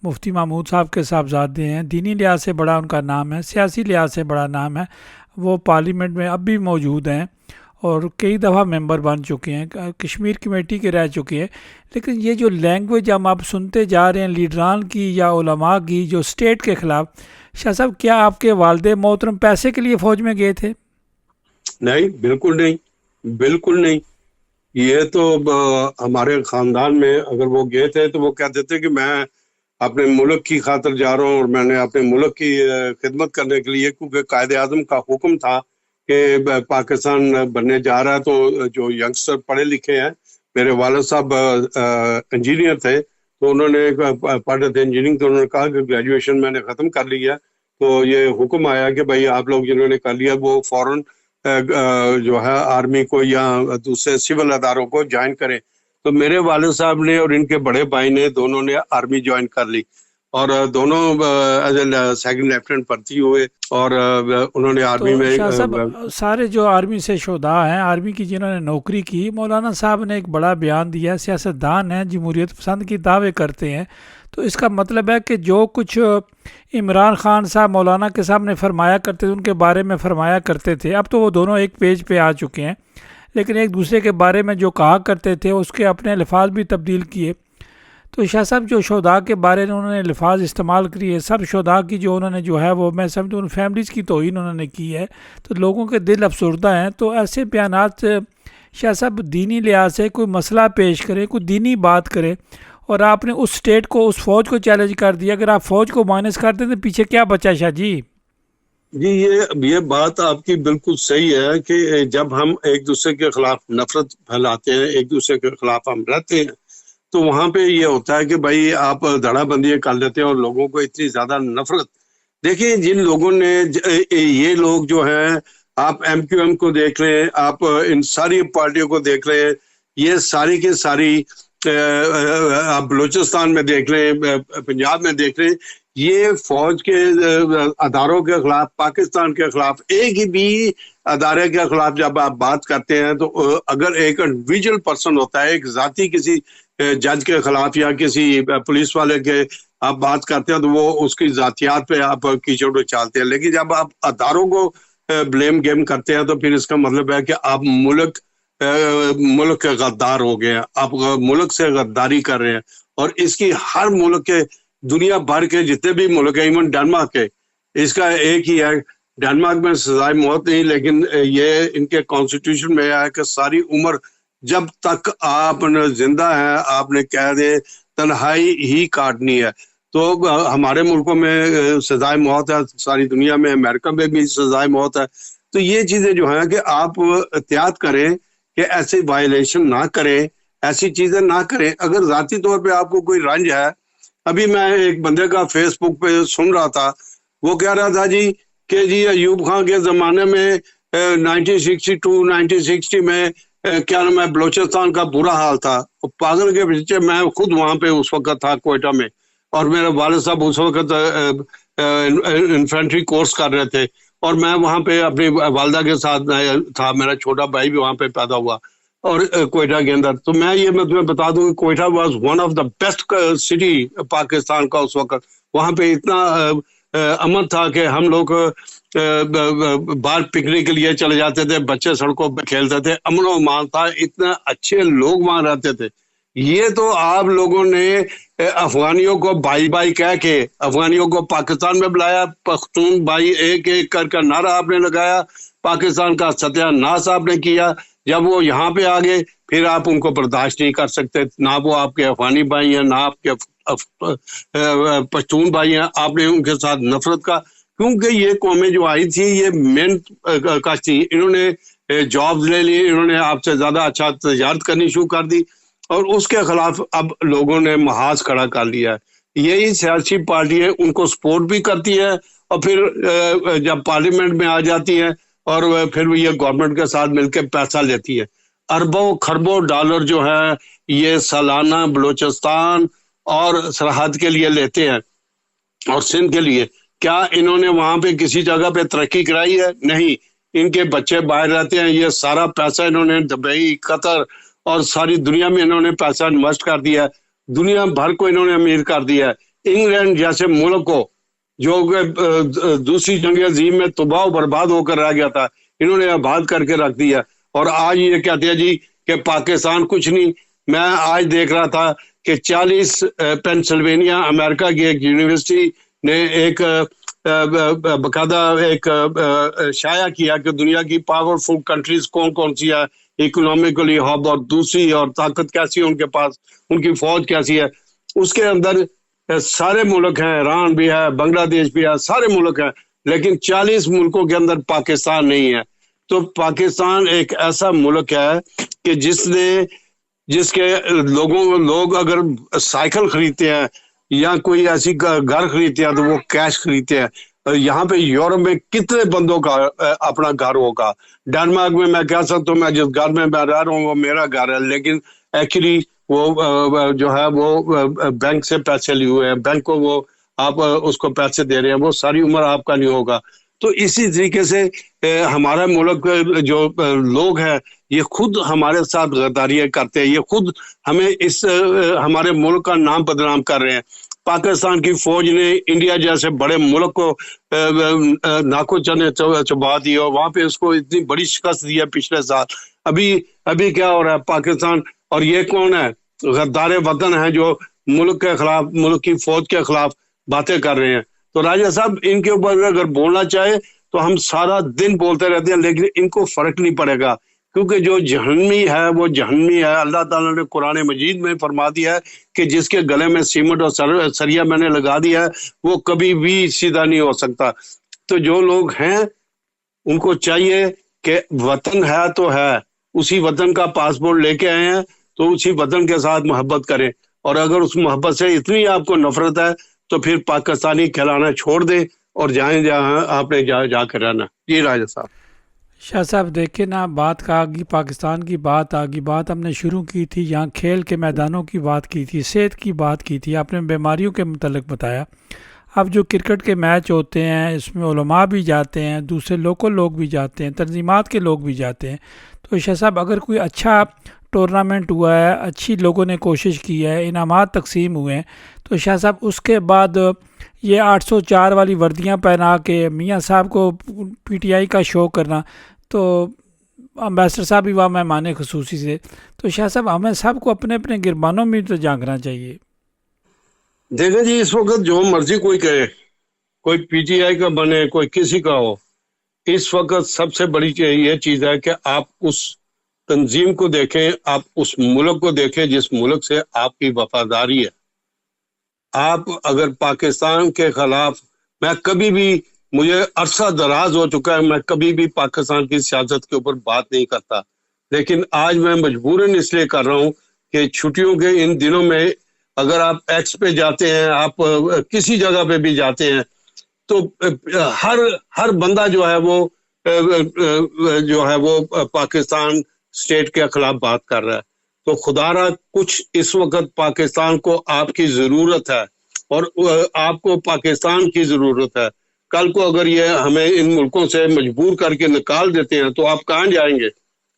مفتی محمود صاحب کے صاحبزادے ہیں، دینی لحاظ سے بڑا ان کا نام ہے، سیاسی لحاظ سے بڑا نام ہے، وہ پارلیمنٹ میں اب بھی موجود ہیں اور کئی دفعہ ممبر بن چکے ہیں، کشمیر کمیٹی کے رہ چکے ہیں. لیکن یہ جو لینگویج ہم اب سنتے جا رہے ہیں لیڈران کی یا علماء کی جو اسٹیٹ کے خلاف، شاہ صاحب کیا آپ کے والد محترم پیسے کے لیے فوج میں گئے تھے؟ نہیں، بالکل نہیں، بالکل نہیں. یہ تو ہمارے خاندان میں اگر وہ گئے تھے تو وہ کہتے تھے کہ میں اپنے ملک کی خاطر جا رہا ہوں اور میں نے اپنے ملک کی خدمت کرنے کے لیے، کیونکہ قائد اعظم کا حکم تھا کہ پاکستان بننے جا رہا ہے. تو جو ینگسٹر پڑھے لکھے ہیں، میرے والد صاحب انجینئر تھے، تو انہوں نے پڑھے تھے انجینئرنگ، تو انہوں نے کہا کہ گریجویشن میں نے ختم کر لی ہے، تو یہ حکم آیا کہ بھائی آپ لوگ جنہوں نے کر لیا وہ فوراً جو ہے آرمی کو یا دوسرے سول اداروں کو جوائن کریں. تو میرے والد صاحب نے اور ان کے بڑے بھائی نے دونوں نے آرمی جوائن کر لی، اور دونوں سیکنڈ لیفٹیننٹ بھرتی ہوئے، اور انہوں نے آرمی تو میں شاہ صاحب سارے جو آرمی سے شہداء ہیں، آرمی کی جنہوں نے نوکری کی، مولانا صاحب نے ایک بڑا بیان دیا، سیاستدان ہیں، جمہوریت پسند کی دعوے کرتے ہیں، تو اس کا مطلب ہے کہ جو کچھ عمران خان صاحب مولانا کے سامنے فرمایا کرتے تھے، ان کے بارے میں فرمایا کرتے تھے، اب تو وہ دونوں ایک پیج پہ آ چکے ہیں، لیکن ایک دوسرے کے بارے میں جو کہا کرتے تھے اس کے اپنے الفاظ بھی تبدیل کیے. تو شاہ صاحب جو شہداء کے بارے میں انہوں نے الفاظ استعمال کیے، سب شہداء کی جو انہوں نے جو ہے وہ میں سمجھتا ہوں ان فیملیز کی توہین انہوں نے کی ہے، تو لوگوں کے دل افسردہ ہیں. تو ایسے بیانات شاہ صاحب دینی لحاظ سے کوئی مسئلہ پیش کرے، کوئی دینی بات کرے، اور آپ نے اس اسٹیٹ کو، اس فوج کو چیلنج کر دیا، اگر آپ فوج کو مائنس کرتے تو پیچھے کیا بچا شاہ جی؟ جی یہ بات آپ کی بالکل صحیح ہے کہ جب ہم ایک دوسرے کے خلاف نفرت پھیلاتے ہیں، ایک دوسرے کے خلاف ہم رہتے ہیں، تو وہاں پہ یہ ہوتا ہے کہ بھائی آپ دھڑا بندی کر لیتے ہیں اور لوگوں کو اتنی زیادہ نفرت. دیکھیں جن لوگوں نے، یہ لوگ جو ہیں، آپ ایم کیو ایم کو دیکھ لیں، آپ ان ساری پارٹیوں کو دیکھ لیں، یہ ساری کی ساری، آپ بلوچستان میں دیکھ لیں، پنجاب میں دیکھ لیں، یہ فوج کے اداروں کے خلاف، پاکستان کے خلاف، ایک ہی بھی ادارے کے خلاف جب آپ بات کرتے ہیں تو اگر ایک انڈیویجول پرسن ہوتا ہے، ایک ذاتی کسی جج کے خلاف یا کسی پولیس والے کے آپ بات کرتے ہیں تو وہ اس کی ذاتیات پہ آپ کیچڑ اچالتے ہیں. لیکن جب آپ اداروں کو بلیم گیم کرتے ہیں تو پھر اس کا مطلب ہے کہ آپ ملک کے غدار ہو گئے ہیں، آپ ملک سے غداری کر رہے ہیں. اور اس کی ہر ملک کے، دنیا بھر کے جتنے بھی ملک ہیں، ایون ڈنمارک کے، اس کا ایک ہی ہے. ڈنمارک میں سزائے موت نہیں، لیکن یہ ان کے کانسٹیٹیوشن میں ہے کہ ساری عمر جب تک آپ زندہ ہیں آپ نے قید تنہائی ہی کاٹنی ہے. تو ہمارے ملکوں میں سزائے موت ہے، ساری دنیا میں، امریکہ میں بھی سزائے موت ہے. تو یہ چیزیں جو ہیں کہ آپ احتیاط کریں کہ ایسی وائلیشن نہ کریں، ایسی چیزیں نہ کریں. اگر ذاتی طور پہ آپ کو کوئی رنج ہے، ابھی میں ایک بندے کا فیس بک پہ سن رہا تھا، وہ کہہ رہا تھا جی کہ جی ایوب خان کے زمانے میں 1962 1960 میں کیا نام ہے، بلوچستان کا برا حال تھا. پاگل کے پیچھے، میں خود وہاں پہ اس وقت تھا کوئٹہ میں، اور میرے والد صاحب اس وقت انفینٹری کورس کر رہے تھے، اور میں وہاں پہ اپنی والدہ کے ساتھ تھا، میرا چھوٹا بھائی بھی وہاں پہ پیدا ہوا اور کوئٹہ کے اندر. تو میں تمہیں بتا دوں کہ Quetta was one of the best city Pakistan کا اس وقت. وہاں پہ اتنا امن تھا کہ ہم لوگ باہر پکنک کے لیے چلے جاتے تھے، بچے سڑکوں پہ کھیلتے تھے، امن و امان تھا، اتنے اچھے لوگ وہاں رہتے تھے. یہ تو آپ لوگوں نے افغانیوں کو بھائی بھائی کہہ کے افغانیوں کو پاکستان میں بلایا، پختون بھائی ایک ایک کر نعرہ آپ نے لگایا، پاکستان کا ستیہ ناش آپ نے کیا. جب وہ یہاں پہ آ گئے پھر آپ ان کو برداشت نہیں کر سکتے، نہ وہ آپ کے افغانی بھائی ہیں، نہ آپ کے پشتون بھائی ہیں، آپ نے ان کے ساتھ نفرت کا. کیونکہ یہ قومیں جو آئی تھی یہ محنت کا تھی، انہوں نے جابز لے لی، انہوں نے آپ سے زیادہ اچھا تجارت کرنی شروع کر دی، اور اس کے خلاف اب لوگوں نے محاذ کھڑا کر لیا ہے. یہی سیاسی پارٹی ہے، ان کو سپورٹ بھی کرتی ہے، اور پھر جب پارلیمنٹ میں آ جاتی ہے اور پھر یہ گورنمنٹ کے ساتھ مل کے پیسہ لیتی ہے. اربوں خربوں ڈالر جو ہے یہ سالانہ بلوچستان اور سرحد کے لیے لیتے ہیں اور سندھ کے لیے. کیا انہوں نے وہاں پہ کسی جگہ پہ ترقی کرائی ہے؟ نہیں. ان کے بچے باہر رہتے ہیں, یہ سارا پیسہ انہوں نے دبئی, قطر اور ساری دنیا میں انہوں نے پیسہ انویسٹ کر دیا ہے, دنیا بھر کو انہوں نے امیر کر دیا ہے. انگلینڈ جیسے ملک کو جو دوسری جنگ عظیم میں تباہ و برباد ہو کر رہ گیا تھا, انہوں نے آباد کر کے رکھ دیا. اور آج یہ کہتے ہیں جی کہ پاکستان کچھ نہیں. میں آج دیکھ رہا تھا کہ 40 پینسلوینیا امریکہ کی ایک یونیورسٹی نے ایک باقاعدہ ایک شائع کیا کہ دنیا کی پاورفل کنٹریز کون کون سی ہے, اکنامکلی ہب, اور دوسری اور طاقت کیسی ہے ان کے پاس, ان کی فوج کیسی ہے. اس کے اندر سارے ملک ہیں, ایران بھی ہے, بنگلہ دیش بھی ہے, سارے ملک ہیں, لیکن 40 ملکوں کے اندر پاکستان نہیں ہے. تو پاکستان ایک ایسا ملک ہے کہ جس کے لوگ اگر سائیکل خریدتے ہیں یا کوئی ایسی گھر خریدتے ہیں تو وہ کیش خریدتے ہیں. یہاں پہ یورپ میں کتنے بندوں کا اپنا گھر ہوگا؟ ڈنمارک میں میں کہہ سکتا ہوں میں جس گھر میں رہ رہا ہوں وہ میرا گھر ہے, لیکن ایکچولی وہ جو ہے وہ بینک سے پیسے لیے ہوئے ہیں, بینک کو وہ آپ اس کو پیسے دے رہے ہیں, وہ ساری عمر آپ کا نہیں ہوگا. تو اسی طریقے سے ہمارا ملک جو لوگ ہیں یہ خود ہمارے ساتھ غداریاں کرتے ہیں, یہ خود ہمیں ہمارے ملک کا نام بدنام کر رہے ہیں. پاکستان کی فوج نے انڈیا جیسے بڑے ملک کو ناکو چنے چبا دی اور وہاں پہ اس کو اتنی بڑی شکست دی ہے پچھلے سال. ابھی کیا ہو رہا ہے پاکستان, اور یہ کون ہے؟ غدار وطن ہیں جو ملک کے خلاف, ملک کی فوج کے خلاف باتیں کر رہے ہیں. تو راجہ صاحب ان کے اوپر اگر بولنا چاہے تو ہم سارا دن بولتے رہتے ہیں, لیکن ان کو فرق نہیں پڑے گا, کیونکہ جو جہنمی ہے وہ جہنمی ہے. اللہ تعالیٰ نے قرآن مجید میں فرما دیا ہے کہ جس کے گلے میں سیمنٹ اور سریا میں نے لگا دیا ہے وہ کبھی بھی سیدھا نہیں ہو سکتا. تو جو لوگ ہیں ان کو چاہیے کہ وطن ہے تو ہے, اسی وطن کا پاسپورٹ لے کے آئے ہیں تو اسی وطن کے ساتھ محبت کریں, اور اگر اس محبت سے اتنی آپ کو نفرت ہے تو پھر پاکستانی کہلانا چھوڑ دیں اور جائیں جہاں آپ نے جا کر رہنا. جی راجہ صاحب. شاہ صاحب دیکھیں نا, بات کا آگی پاکستان کی بات آگی, بات ہم نے شروع کی تھی یہاں کھیل کے میدانوں کی بات کی تھی, صحت کی بات کی تھی, آپ نے بیماریوں کے متعلق بتایا. اب جو کرکٹ کے میچ ہوتے ہیں اس میں علماء بھی جاتے ہیں, دوسرے لوکل لوگ بھی جاتے ہیں, تنظیمات کے لوگ بھی جاتے ہیں. تو شاہ صاحب اگر کوئی اچھا ٹورنامنٹ ہوا ہے, اچھی لوگوں نے کوشش کی ہے, انعامات تقسیم ہوئے ہیں, تو شاہ صاحب اس کے بعد یہ 804 والی وردیاں پہنا کے میاں صاحب کو پی ٹی آئی کا شو کرنا, تو امبیسڈر صاحب بھی وہاں مہمان خصوصی سے, تو شاہ صاحب ہمیں سب کو اپنے اپنے گربانوں میں تو جھانکنا چاہیے. دیکھیں جی, اس وقت جو مرضی کوئی کہے, کوئی پی ٹی آئی کا بنے, کوئی کسی کا ہو, اس وقت سب سے بڑی یہ چیز ہے کہ آپ اس تنظیم کو دیکھیں, آپ اس ملک کو دیکھیں جس ملک سے آپ کی وفاداری ہے. آپ اگر پاکستان کے خلاف, میں کبھی بھی, مجھے عرصہ دراز ہو چکا ہے, میں کبھی بھی پاکستان کی سیاست کے اوپر بات نہیں کرتا, لیکن آج میں مجبوراً اس لیے کر رہا ہوں کہ چھٹیوں کے ان دنوں میں اگر آپ ایکس پہ جاتے ہیں, آپ کسی جگہ پہ بھی جاتے ہیں, تو ہر بندہ جو ہے وہ پاکستان اسٹیٹ کے خلاف بات کر رہا ہے. تو خدا را کچھ اس وقت پاکستان کو آپ کی ضرورت ہے, اور آپ کو پاکستان کی ضرورت ہے. کل کو اگر یہ ہمیں ان ملکوں سے مجبور کر کے نکال دیتے ہیں تو آپ کہاں جائیں گے؟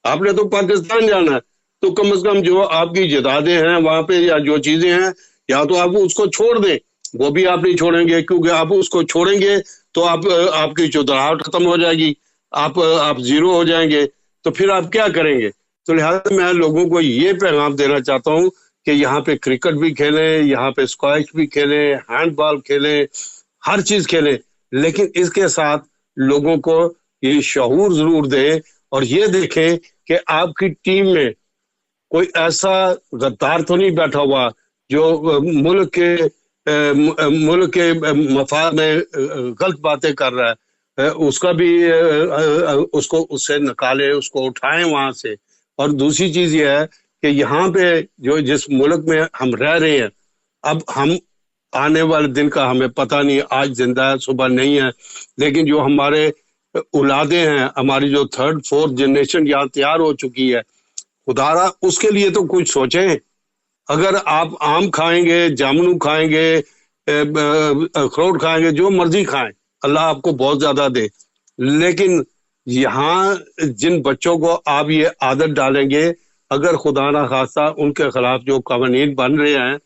آپ نے تو پاکستان جانا ہے. تو کم از کم جو آپ کی جائیدادیں ہیں وہاں پہ یا جو چیزیں ہیں, یا تو آپ اس کو چھوڑ دیں, وہ بھی آپ نہیں چھوڑیں گے, کیونکہ آپ اس کو چھوڑیں گے تو آپ کی چودراہٹ ختم ہو جائے گی, آپ زیرو ہو جائیں گے, تو پھر آپ کیا کریں گے؟ تو لہٰذا میں لوگوں کو یہ پیغام دینا چاہتا ہوں کہ یہاں پہ کرکٹ بھی کھیلیں, یہاں پہ اسکواش بھی کھیلیں, ہینڈ بال کھیلیں, ہر چیز کھیلیں, لیکن اس کے ساتھ لوگوں کو یہ شعور ضرور دیں اور یہ دیکھیں کہ آپ کی ٹیم میں کوئی ایسا غدار تو نہیں بیٹھا ہوا جو ملک کے مفاد میں غلط باتیں کر رہا ہے. اس کا بھی اس سے نکالیں, اس کو اٹھائیں وہاں سے. اور دوسری چیز یہ ہے کہ یہاں پہ جس ملک میں ہم رہ رہے ہیں, اب ہم آنے والے دن کا ہمیں پتہ نہیں, آج زندہ ہے صبح نہیں ہے, لیکن جو ہمارے اولادیں ہیں, ہماری جو 3rd 4th جنریشن یہاں تیار ہو چکی ہے, خدا را اس کے لیے تو کچھ سوچیں. اگر آپ آم کھائیں گے، جامنو کھائیں گے، اخروٹ کھائیں گے، جو مرضی کھائیں، اللہ آپ کو بہت زیادہ دے، لیکن یہاں جن بچوں کو آپ یہ عادت ڈالیں گے، اگر خدا نہ خواستہ ان کے خلاف جو قوانین بن رہے ہیں،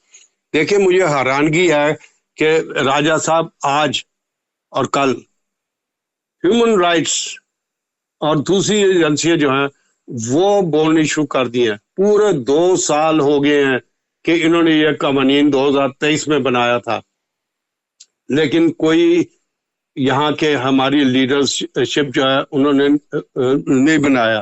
دیکھیں مجھے حیرانگی ہے کہ راجہ صاحب آج اور کل ہیومن رائٹس اور دوسری ایجنسیاں جو ہیں وہ بولنی شروع کر دی ہیں. پورے 2 سال ہو گئے ہیں کہ انہوں نے یہ قوانین 2023 میں بنایا تھا، لیکن کوئی یہاں کے ہماری لیڈرشپ جو ہے انہوں نے نہیں بنایا.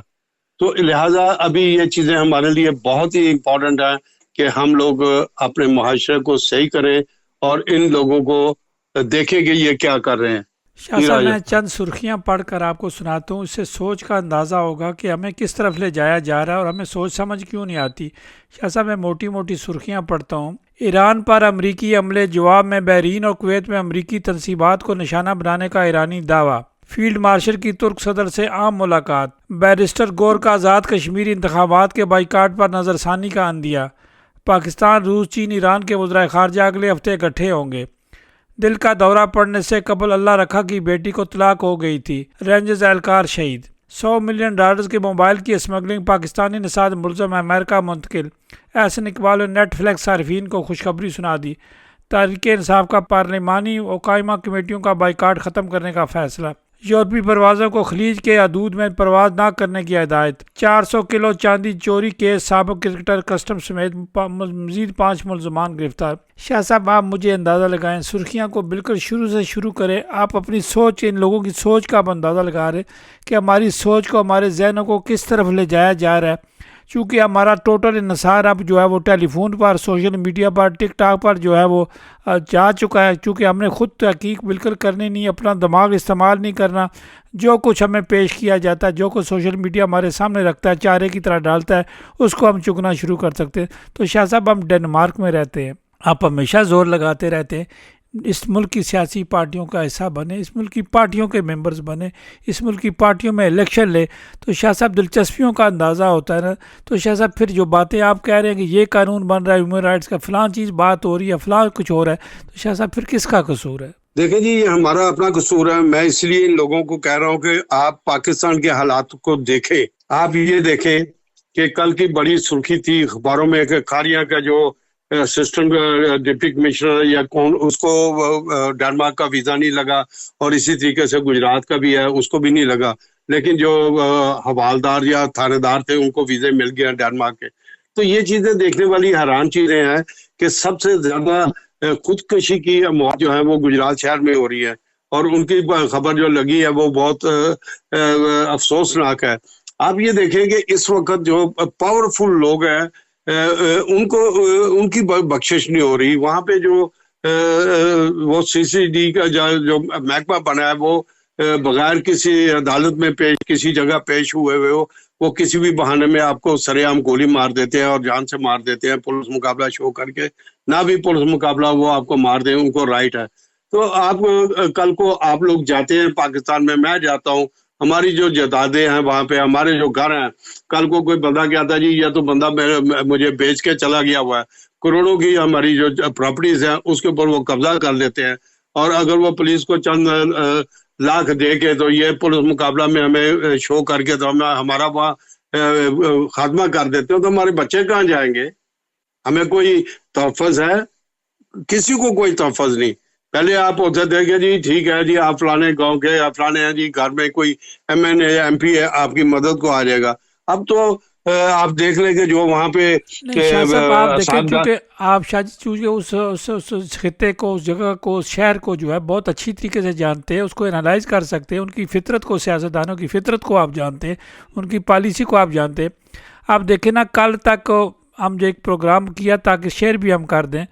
تو لہٰذا ابھی یہ چیزیں ہمارے لیے بہت ہی امپورٹنٹ ہیں کہ ہم لوگ اپنے معاشرے کو صحیح کریں اور ان لوگوں کو دیکھیں کہ یہ کیا کر رہے ہیں. شاہ صاحب میں چند سرخیاں پڑھ کر آپ کو سناتا ہوں، اس سے سوچ کا اندازہ ہوگا کہ ہمیں کس طرف لے جایا جا رہا ہے اور ہمیں سوچ سمجھ کیوں نہیں آتی. شاہ صاحب میں موٹی موٹی سرخیاں پڑھتا ہوں. ایران پر امریکی حملے، جواب میں بحرین اور کویت میں امریکی تنصیبات کو نشانہ بنانے کا ایرانی دعویٰ. فیلڈ مارشل کی ترک صدر سے عام ملاقات. بیرسٹر گور کا آزاد کشمیر انتخابات کے بائیکاٹ پر نظر ثانی کا عندیہ. پاکستان، روس، چین، ایران کے وزرائے خارجہ اگلے ہفتے اکٹھے ہوں گے. دل کا دورہ پڑنے سے قبل اللہ رکھا کی بیٹی کو طلاق ہو گئی تھی، رینجرز اہلکار شہید. $100 ملین کے موبائل کی اسمگلنگ پاکستانی نژاد ملزم امریکہ منتقل. احسن اقبال نے نیٹ فلیکس صارفین کو خوشخبری سنا دی. تحریک انصاف کا پارلیمانی و قائمہ کمیٹیوں کا بائیکاٹ ختم کرنے کا فیصلہ. یورپی پروازوں کو خلیج کے حدود میں پرواز نہ کرنے کی ہدایت. 400 کلو چاندی چوری کیس، سابق کرکٹر کسٹم سمیت مزید 5 ملزمان گرفتار. شاہ صاحب آپ مجھے اندازہ لگائیں، سرخیاں کو بالکل شروع سے شروع کریں. آپ اپنی سوچ، ان لوگوں کی سوچ کا آپ اندازہ لگا رہے کہ ہماری سوچ کو، ہمارے ذہنوں کو کس طرف لے جایا جا رہا ہے. چونکہ ہمارا ٹوٹل انحصار اب جو ہے وہ ٹیلی فون پر، سوشل میڈیا پر، ٹک ٹاک پر جو ہے وہ جا چکا ہے. چونکہ ہم نے خود تحقیق بالکل کرنی نہیں، اپنا دماغ استعمال نہیں کرنا. جو کچھ ہمیں پیش کیا جاتا ہے، جو کچھ سوشل میڈیا ہمارے سامنے رکھتا ہے، چارے کی طرح ڈالتا ہے، اس کو ہم چگنا شروع کر سکتے ہیں. تو شاہ صاحب ہم ڈنمارک میں رہتے ہیں، آپ ہمیشہ زور لگاتے رہتے ہیں اس ملک کی سیاسی پارٹیوں کا حصہ بنے، اس ملک کی پارٹیوں کے ممبرز بنے، اس ملک کی پارٹیوں میں الیکشن لے. تو شاہ صاحب دلچسپیوں کا اندازہ ہوتا ہے نا. تو شاہ صاحب پھر جو باتیں آپ کہہ رہے ہیں کہ یہ قانون بن رہا ہے ہیومن رائٹس کا، فلاں چیز بات ہو رہی ہے، فلاں کچھ ہو رہا ہے، تو شاہ صاحب پھر کس کا قصور ہے؟ دیکھیں جی، یہ ہمارا اپنا قصور ہے. میں اس لیے ان لوگوں کو کہہ رہا ہوں کہ آپ پاکستان کے حالات کو دیکھیں. آپ یہ دیکھیں کہ کل کی بڑی سرخی تھی اخباروں میں کہ کھاریاں کا جو اسسٹنٹ ڈپٹی کمشنر یا کون، اس کو ڈنمارک کا ویزا نہیں لگا، اور اسی طریقے سے گجرات کا بھی ہے، اس کو بھی نہیں لگا. لیکن جو حوالدار یا تھانے دار تھے ان کو ویزے مل گئے ڈنمارک کے. تو یہ چیزیں دیکھنے والی حیران چیزیں ہیں کہ سب سے زیادہ خودکشی کی موت جو ہے وہ گجرات شہر میں ہو رہی ہے، اور ان کی خبر جو لگی ہے وہ بہت افسوسناک ہے. آپ یہ دیکھیں کہ اس وقت جو پاورفل لوگ ہیں ان کی بخشش نہیں ہو رہی. وہاں پہ جو وہ CCD کا جو محکمہ بنا ہے وہ بغیر کسی عدالت میں کسی جگہ پیش ہوئے وہ کسی بھی بہانے میں آپ کو سرے عام گولی مار دیتے ہیں اور جان سے مار دیتے ہیں. پولیس مقابلہ شو کر کے، نہ بھی پولیس مقابلہ، وہ آپ کو مار دیں، ان کو رائٹ ہے. تو آپ کل کو آپ لوگ جاتے ہیں پاکستان میں جاتا ہوں، ہماری جو جائیدادیں ہیں وہاں پہ، ہمارے جو گھر ہیں، کل کو کوئی بندہ کہتا جی یہ تو بندہ مجھے بیچ کے چلا گیا ہوا ہے، کروڑوں کی ہماری جو پراپرٹیز ہیں اس کے اوپر وہ قبضہ کر لیتے ہیں. اور اگر وہ پولیس کو چند لاکھ دے کے تو یہ پولیس مقابلہ میں ہمیں شو کر کے تو ہمارا وہاں خاتمہ کر دیتے ہیں، تو ہمارے بچے کہاں جائیں گے؟ ہمیں کوئی تحفظ ہے؟ کسی کو کوئی تحفظ نہیں. پہلے آپ ہوتے تھے کہ جی ٹھیک ہے جی آپ فلانے گاؤں کے، آپ فلانے ہیں جی گھر میں کوئی MNA MP ہے، آپ کی مدد کو آ جائے گا. اب تو آپ دیکھ لیں کہ جو وہاں پہ شاہ صاحب آپ دیکھیں، کیونکہ آپ شاہ جی چونکہ اس خطے کو، اس جگہ کو، اس شہر کو جو ہے بہت اچھی طریقے سے جانتے ہیں، اس کو انالائز کر سکتے ہیں، ان کی فطرت کو، سیاستدانوں کی فطرت کو آپ جانتے ہیں، ان کی پالیسی کو آپ جانتے ہیں. آپ دیکھیں نا، کل تک ہم جو ایک پروگرام کیا تاکہ شیئر بھی ہم کر دیں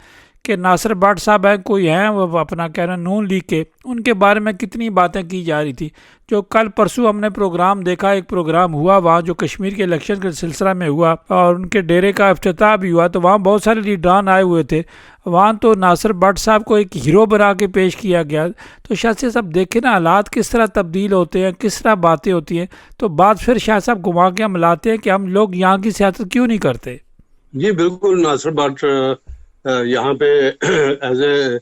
کہ ناصر بٹ صاحب ہیں کوئی ہیں وہ اپنا کہنا نون لیگ کے، ان کے بارے میں کتنی باتیں کی جا رہی تھی. جو کل پرسوں ہم نے پروگرام دیکھا، ایک پروگرام ہوا وہاں جو کشمیر کے الیکشن کے سلسلہ میں ہوا اور ان کے ڈیرے کا افتتاح بھی ہوا، تو وہاں بہت سارے لیڈران آئے ہوئے تھے. وہاں تو ناصر بٹ صاحب کو ایک ہیرو بنا کے پیش کیا گیا. تو شاہ صاحب دیکھیں نا حالات کس طرح تبدیل ہوتے ہیں، کس طرح باتیں ہوتی ہیں. تو بات پھر شاہ صاحب گھما کے ہم لاتے ہیں کہ ہم لوگ یہاں کی سیاست کیوں نہیں کرتے. جی بالکل، ناصر بٹ یہاں پہ ایز اے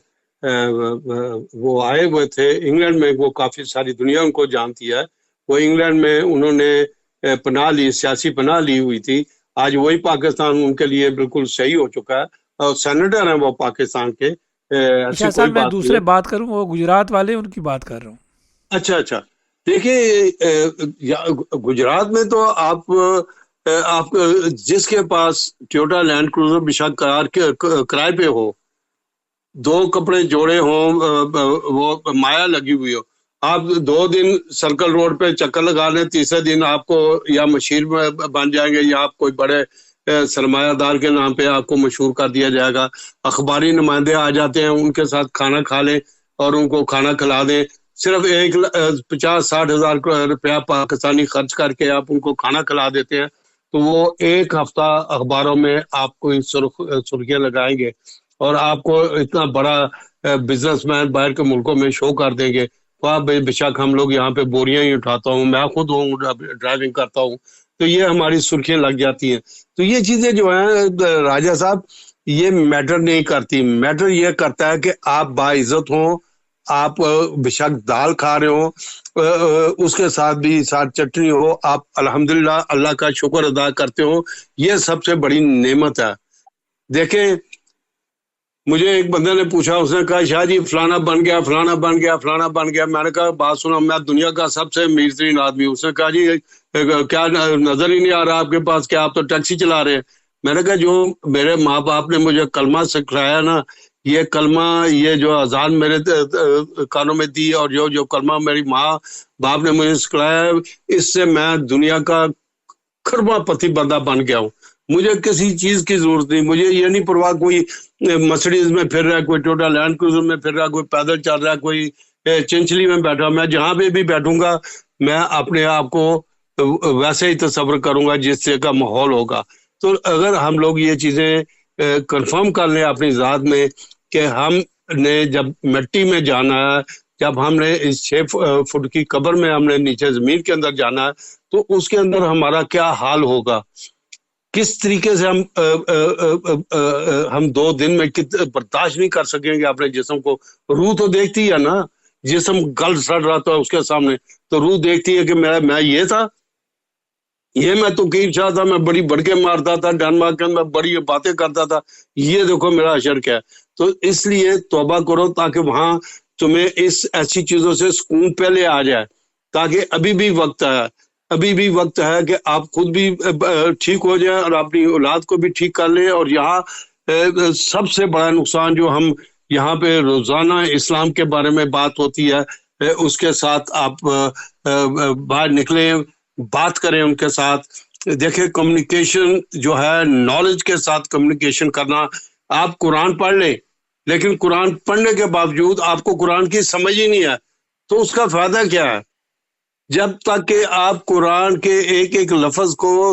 وہ آئے ہوئے تھے انگلینڈ میں، وہ کافی ساری دنیا ان کو جانتی ہے. وہ انگلینڈ میں انہوں نے پناہ لی، سیاسی پناہ لی ہوئی تھی. آج وہی پاکستان ان کے لیے بالکل صحیح ہو چکا ہے اور سینیٹر ہیں وہ پاکستان کے. ایسی شاہ کوئی صاحب میں بات دوسرے نہیں. بات کروں، وہ گجرات والے ان کی بات کر رہا ہوں. اچھا، دیکھیے گجرات میں تو آپ جس کے پاس ٹویوٹا لینڈ کروزر بشک کرائے پہ ہو، 2 کپڑے جوڑے ہوں، وہ مایا لگی ہوئی ہو، آپ 2 دن سرکل روڈ پہ چکر لگا لیں، تیسرے دن آپ کو یا مشیر میں بن جائیں گے یا آپ کوئی بڑے سرمایہ دار کے نام پہ آپ کو مشہور کر دیا جائے گا. اخباری نمائندے آ جاتے ہیں، ان کے ساتھ کھانا کھا لیں اور ان کو کھانا کھلا دیں. صرف 50-60 ہزار روپیہ پاکستانی خرچ کر کے آپ ان کو کھانا کھلا دیتے ہیں، تو وہ ایک ہفتہ اخباروں میں آپ کو سرخیاں لگائیں گے اور آپ کو اتنا بڑا بزنس مین باہر کے ملکوں میں شو کر دیں گے. بے شک ہم لوگ یہاں پہ بوریاں ہی اٹھاتا ہوں، میں خود ہوں ڈرائیونگ کرتا ہوں، تو یہ ہماری سرخیاں لگ جاتی ہیں. تو یہ چیزیں جو ہیں راجہ صاحب یہ میٹر نہیں کرتی. میٹر یہ کرتا ہے کہ آپ باعزت ہوں، آپ بشک دال کھا رہے ہو، اس کے ساتھ بھی ساتھ چٹنی ہو، آپ الحمدللہ اللہ کا شکر ادا کرتے ہو، یہ سب سے بڑی نعمت ہے. دیکھیں مجھے ایک بندے نے پوچھا، اس نے کہا شاہ جی فلانا بن گیا، فلانا بن گیا، فلانا بن گیا. میں نے کہا بات سنو، میں دنیا کا سب سے امیر ترین آدمی ہوں. اس نے کہا جی کیا نظر ہی نہیں آ رہا آپ کے پاس، کیا آپ تو ٹیکسی چلا رہے ہیں. میں نے کہا جو میرے ماں باپ نے مجھے کلمہ سکھلایا نا، یہ کلمہ، یہ جو اذان میرے کانوں میں دی اور جو کلمہ میری ماں باپ نے مجھے سکھلایا ہے، اس سے میں دنیا کا کھربا پتی بندہ بن گیا ہوں. مجھے کسی چیز کی ضرورت نہیں، مجھے یہ نہیں پرواہ کوئی مرسڈیز میں پھر رہا ہے، کوئی ٹوٹا لینڈ کروزر میں پھر رہا ہے، کوئی پیدل چل رہا ہے، کوئی چنچلی میں بیٹھا. میں جہاں پہ بھی بیٹھوں گا میں اپنے آپ کو ویسے ہی تصور کروں گا جس سے کا ماحول ہوگا. تو اگر ہم لوگ یہ چیزیں کنفرم کر لیں اپنی ذات میں کہ ہم نے جب مٹی میں جانا ہے، جب ہم نے اس 6 فٹ کی قبر میں ہم نے نیچے زمین کے اندر جانا ہے، تو اس کے اندر ہمارا کیا حال ہوگا، کس طریقے سے ہم 2 دن میں برداشت نہیں کر سکیں گے اپنے جسم کو. روح تو دیکھتی ہے نا، جسم گل سڑ رہا تھا اس کے سامنے، تو روح دیکھتی ہے کہ میں یہ تھا، یہ میں تو کئی شاہ تھا، میں بڑی بڑکے مارتا تھا ڈنمارک کے اندر، بڑی باتیں کرتا تھا، یہ دیکھو میرا اشر کیا ہے. تو اس لیے توبہ کرو تاکہ وہاں تمہیں اس ایسی چیزوں سے سکون پہلے آ جائے، تاکہ ابھی بھی وقت ہے کہ آپ خود بھی ٹھیک ہو جائیں اور اپنی اولاد کو بھی ٹھیک کر لیں. اور یہاں سب سے بڑا نقصان جو ہم یہاں پہ روزانہ اسلام کے بارے میں بات ہوتی ہے، اس کے ساتھ آپ باہر نکلیں، بات کریں ان کے ساتھ. دیکھیں کمیونیکیشن جو ہے، نالج کے ساتھ کمیونیکیشن کرنا. آپ قرآن پڑھ لیں لیکن قرآن پڑھنے کے باوجود آپ کو قرآن کی سمجھ ہی نہیں ہے، تو اس کا فائدہ کیا ہے؟ جب تک کہ آپ قرآن کے ایک ایک لفظ کو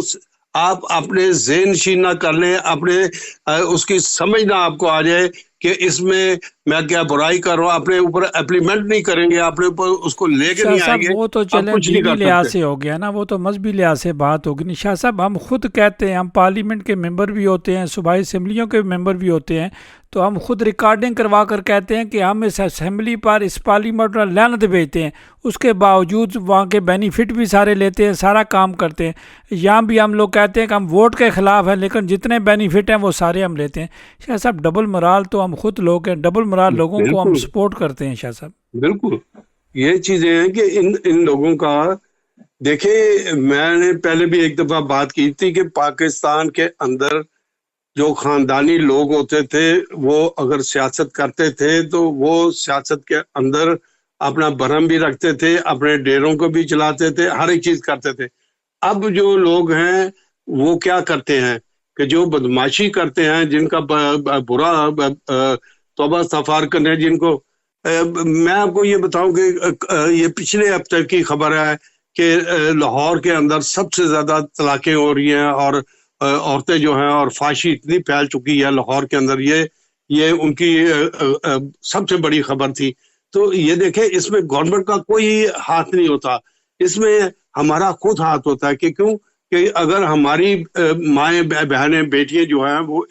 آپ اپنے ذہن نشین نہ کر لیں، اپنے اس کی سمجھ نہ آپ کو آ جائے کہ اس میں کیا برائی کر رہا ہوں، اپنے اوپر اپلیمنٹ نہیں کریں گے، اپنے اوپر اس کو لے کے شاہ نہیں آئیں صاحب گے، وہ تو آپ چلیں کچھ نہیں دینی کر لحاظ سکتے. سے ہو گیا نا، وہ تو مذہبی لحاظ سے بات ہوگی نہیں. شاہ صاحب ہم خود کہتے ہیں، ہم پارلیمنٹ کے ممبر بھی ہوتے ہیں، صوبائی اسمبلیوں کے ممبر بھی ہوتے ہیں، تو ہم خود ریکارڈنگ کروا کر کہتے ہیں کہ ہم اس اسمبلی پر، اس پارلیمنٹ پر لعنت بھیجتے ہیں. اس کے باوجود وہاں کے بینیفٹ بھی سارے لیتے ہیں، سارا کام کرتے ہیں. یہاں بھی ہم لوگ کہتے ہیں کہ ہم ووٹ کے خلاف ہیں، لیکن جتنے بینیفٹ ہیں وہ سارے ہم لیتے ہیں. شاہ صاحب ڈبل مرال تو ہم خود لوگ ہیں، ڈبل مرال لوگوں کو ہم بالکل سپورٹ کرتے ہیں. شاہ صاحب بالکل یہ چیزیں ہیں کہ ان لوگوں کا. دیکھیں میں نے پہلے بھی ایک دفعہ بات کی تھی کہ پاکستان کے اندر جو خاندانی لوگ ہوتے تھے وہ اگر سیاست کرتے تھے تو وہ سیاست کے اندر اپنا برہم بھی رکھتے تھے، اپنے ڈیروں کو بھی چلاتے تھے، ہر ایک چیز کرتے تھے. اب جو لوگ ہیں وہ کیا کرتے ہیں کہ جو بدماشی کرتے ہیں، جن کا برا توبہ استغفار کرنے، جن کو میں آپ کو یہ بتاؤں کہ یہ پچھلے ہفتے کی خبر ہے کہ لاہور کے اندر سب سے زیادہ طلاقیں ہو رہی ہیں، اور عورتیں جو ہیں، اور فحاشی اتنی پھیل چکی ہے لاہور کے اندر، یہ ان کی سب سے بڑی خبر تھی۔ تو یہ دیکھیں، اس میں گورنمنٹ کا کوئی ہاتھ نہیں ہوتا، اس میں ہمارا خود ہاتھ ہوتا ہے کہ کیوں کہ اگر ہماری مائیں بہنیں بیٹیاں جو ہیں وہ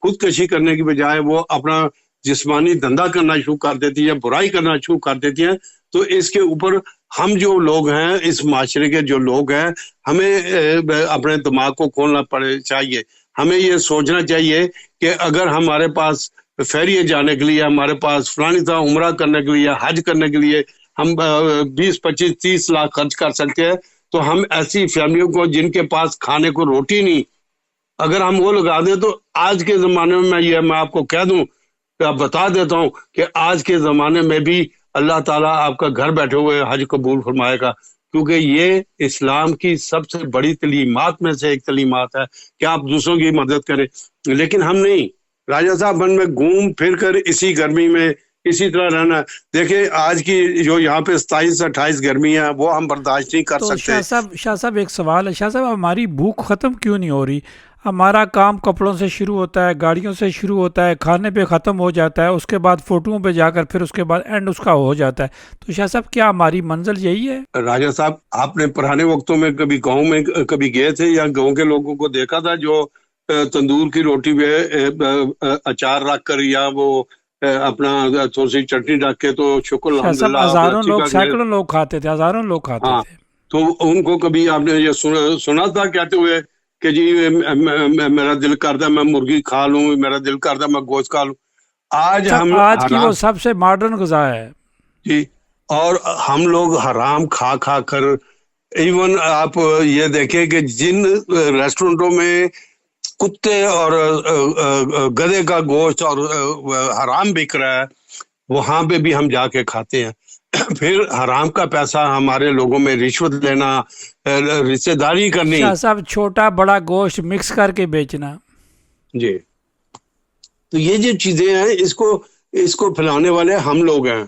خودکشی کرنے کی بجائے وہ اپنا جسمانی دھندا کرنا شروع کر دیتی ہیں، برائی کرنا شروع کر دیتی ہیں، تو اس کے اوپر ہم جو لوگ ہیں، اس معاشرے کے جو لوگ ہیں، ہمیں اپنے دماغ کو کھولنا چاہیے۔ ہمیں یہ سوچنا چاہیے کہ اگر ہمارے پاس فیریے جانے کے لیے، ہمارے پاس فلانی طرح عمرہ کرنے کے لیے، حج کرنے کے لیے ہم 20 25 30 لاکھ خرچ کر سکتے ہیں، تو ہم ایسی فیملیوں کو جن کے پاس کھانے کو روٹی نہیں، اگر ہم وہ لگا دیں، تو آج کے زمانے میں میں آپ کو کہہ دوں، بتا دیتا ہوں کہ آج کے زمانے میں بھی اللہ تعالیٰ آپ کا گھر بیٹھے ہوئے حج قبول فرمائے گا، کیونکہ یہ اسلام کی سب سے بڑی تعلیمات میں سے ایک تعلیمات ہے کہ آپ دوسروں کی مدد کریں۔ لیکن ہم نہیں، راجہ صاحب، ہم میں گھوم پھر کر اسی گرمی میں اسی طرح رہنا۔ دیکھیں آج کی جو یہاں پہ 27 28 گرمی ہے، وہ ہم برداشت نہیں کر تو سکتے۔ شاہ صاحب ایک سوال ہے، شاہ صاحب ہماری بھوک ختم کیوں نہیں ہو رہی؟ ہمارا کام کپڑوں سے شروع ہوتا ہے، گاڑیوں سے شروع ہوتا ہے، کھانے پہ ختم ہو جاتا ہے، اس کے بعد فوٹوؤں پہ جا کر پھر اس کے بعد اینڈ اس کا ہو جاتا ہے۔ تو شاہ صاحب کیا ہماری منزل یہی ہے؟ راجہ صاحب، آپ نے پرانے وقتوں میں کبھی گاؤں میں کبھی گئے تھے یا گاؤں کے لوگوں کو دیکھا تھا جو تندور کی روٹی پہ اچار رکھ کر یا وہ اپنا تھوڑی سی چٹنی رکھ کے، تو شکر شاہ صاحب الحمدللہ ہزاروں لوگ، سینکڑوں لوگ کھاتے تھے، ہزاروں لوگ کھاتے ہاں، تھے۔ تو ان کو کبھی آپ نے یہ سنا تھا کہتے ہوئے کہ جی میرا دل کرتا ہے میں مرغی کھا لوں، میرا دل کرتا ہے میں گوشت کھا لوں؟ آج ہم آج کی وہ حرام، سب سے ماڈرن غذا ہے۔ جی، اور ہم لوگ حرام کھا کھا کر، ایون آپ یہ دیکھیں کہ جن ریسٹورنٹوں میں کتے اور گدے کا گوشت اور حرام بک رہا ہے، وہاں پہ بھی ہم جا کے کھاتے ہیں۔ پھر حرام کا پیسہ ہمارے لوگوں میں رشوت لینا، رشتہ داری کرنی۔ شاہ صاحب چھوٹا بڑا گوشت مکس کر کے بیچنا۔ جی، تو یہ جو چیزیں ہیں، اس کو پھیلانے والے ہم لوگ ہیں۔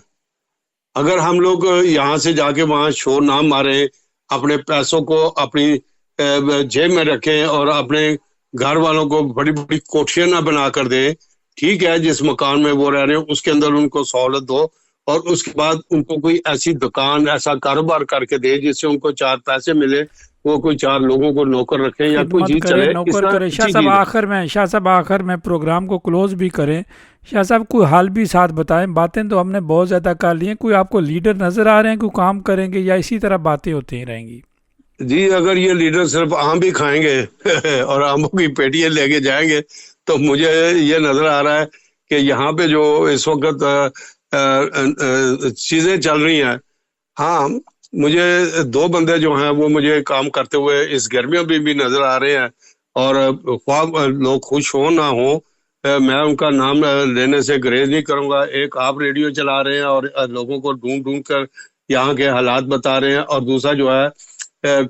اگر ہم لوگ یہاں سے جا کے وہاں شور نہ ماریں، اپنے پیسوں کو اپنی جیب میں رکھیں اور اپنے گھر والوں کو بڑی بڑی کوٹھیاں نہ بنا کر دیں، ٹھیک ہے، جس مکان میں وہ رہ رہے ہیں اس کے اندر ان کو سہولت دو، اور اس کے بعد ان کو کوئی ایسی دکان، ایسا کاروبار کر کے دے جس سے ان کو 4 پیسے ملے، وہ کوئی 4 لوگوں کو نوکر رکھیں یا کوئی خدمت چیز کرے، چلے، اس نوکر طرح کرے۔ شاہ اچھی صاحب چیز ہے۔ آخر میں پروگرام کو کلوز بھی کریں۔ شاہ صاحب کوئی حال بھی ساتھ بتائیں، باتیں تو ہم نے بہت زیادہ کر لی ہیں، کوئی آپ کو لیڈر نظر آ رہے ہیں، کوئی کام کریں گے یا اسی طرح باتیں ہوتی ہی رہیں گی؟ جی، اگر یہ لیڈر صرف آم بھی کھائیں گے اور آموں کی پیٹیاں لے کے جائیں گے، تو مجھے یہ نظر آ رہا ہے کہ یہاں پہ جو اس وقت چیزیں چل رہی ہیں، ہاں، مجھے 2 بندے جو ہیں وہ مجھے کام کرتے ہوئے اس گرمیوں میں بھی نظر آ رہے ہیں، اور خواہ لوگ خوش ہوں نہ ہوں، میں ان کا نام لینے سے گریز نہیں کروں گا۔ ایک آپ ریڈیو چلا رہے ہیں اور لوگوں کو ڈھونڈ ڈھونڈ کر یہاں کے حالات بتا رہے ہیں، اور دوسرا جو ہے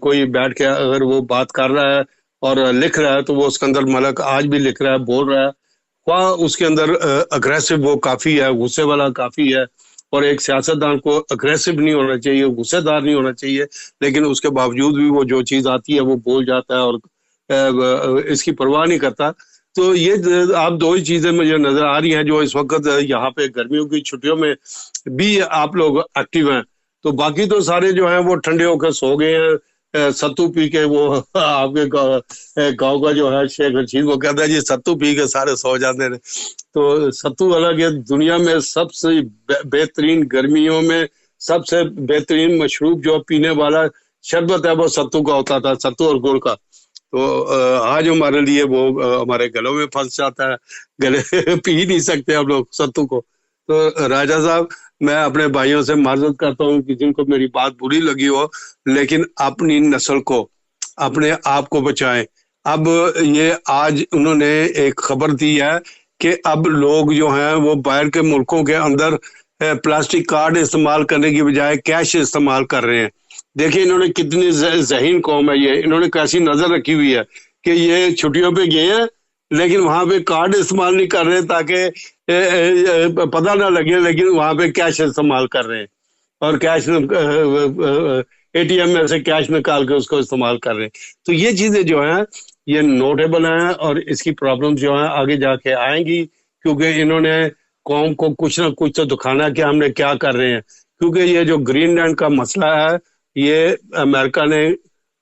کوئی بیٹھ کے اگر وہ بات کر رہا ہے اور لکھ رہا ہے، تو وہ اسکندر ملک آج بھی لکھ رہا ہے، بول رہا ہے، خواہ اس کے اندر اگریسو وہ کافی ہے، غصے والا کافی ہے، اور ایک سیاستدان کو اگریسو نہیں ہونا چاہیے، غصے دار نہیں ہونا چاہیے، لیکن اس کے باوجود بھی وہ جو چیز آتی ہے وہ بول جاتا ہے اور اس کی پرواہ نہیں کرتا۔ تو یہ آپ 2 ہی چیزیں مجھے نظر آ رہی ہیں جو اس وقت یہاں پہ گرمیوں کی چھٹیوں میں بھی آپ لوگ ایکٹیو ہیں۔ تو باقی تو سارے جو ہیں وہ ٹھنڈے ہو کے سو گئے ہیں، ستو پی کے۔ وہ آپ کے گاؤں کا جو ہے شیخ رشید، وہ کہتا ہے جی ستو پی کے سارے سو جاتے ہیں۔ تو ستو الگ ہے، دنیا میں سب سے بہترین گرمیوں میں سب سے بہترین مشروب جو پینے والا شربت ہے وہ ستو کا ہوتا تھا، ستو اور گڑ کا۔ تو آج ہمارے لیے وہ ہمارے گلوں میں پھنس جاتا ہے، گلے پی نہیں سکتے ہم لوگ ستو کو۔ تو راجہ صاحب، میں اپنے بھائیوں سے معذرت کرتا ہوں کہ جن کو میری بات بری لگی ہو، لیکن اپنی نسل کو، اپنے آپ کو بچائیں۔ اب یہ آج انہوں نے ایک خبر دی ہے کہ اب لوگ جو ہیں وہ باہر کے ملکوں کے اندر پلاسٹک کارڈ استعمال کرنے کی بجائے کیش استعمال کر رہے ہیں۔ دیکھیں انہوں نے کتنی ذہین قوم ہے یہ، انہوں نے کیسی نظر رکھی ہوئی ہے کہ یہ چھٹیوں پہ گئے ہیں لیکن وہاں پہ کارڈ استعمال نہیں کر رہے تاکہ پتہ نہ لگے، لیکن وہاں پہ کیش استعمال کر رہے ہیں اور کیش اے ٹی ایم میں سے کیش نکال کے اس کو استعمال کر رہے ہیں. تو یہ چیزیں جو ہیں یہ نوٹیبل ہیں اور اس کی پرابلم جو ہیں آگے جا کے آئیں گی، کیونکہ انہوں نے قوم کو کچھ نہ کچھ تو دکھانا کہ ہم نے کیا کر رہے ہیں. کیونکہ یہ جو گرین لینڈ کا مسئلہ ہے یہ امریکہ نے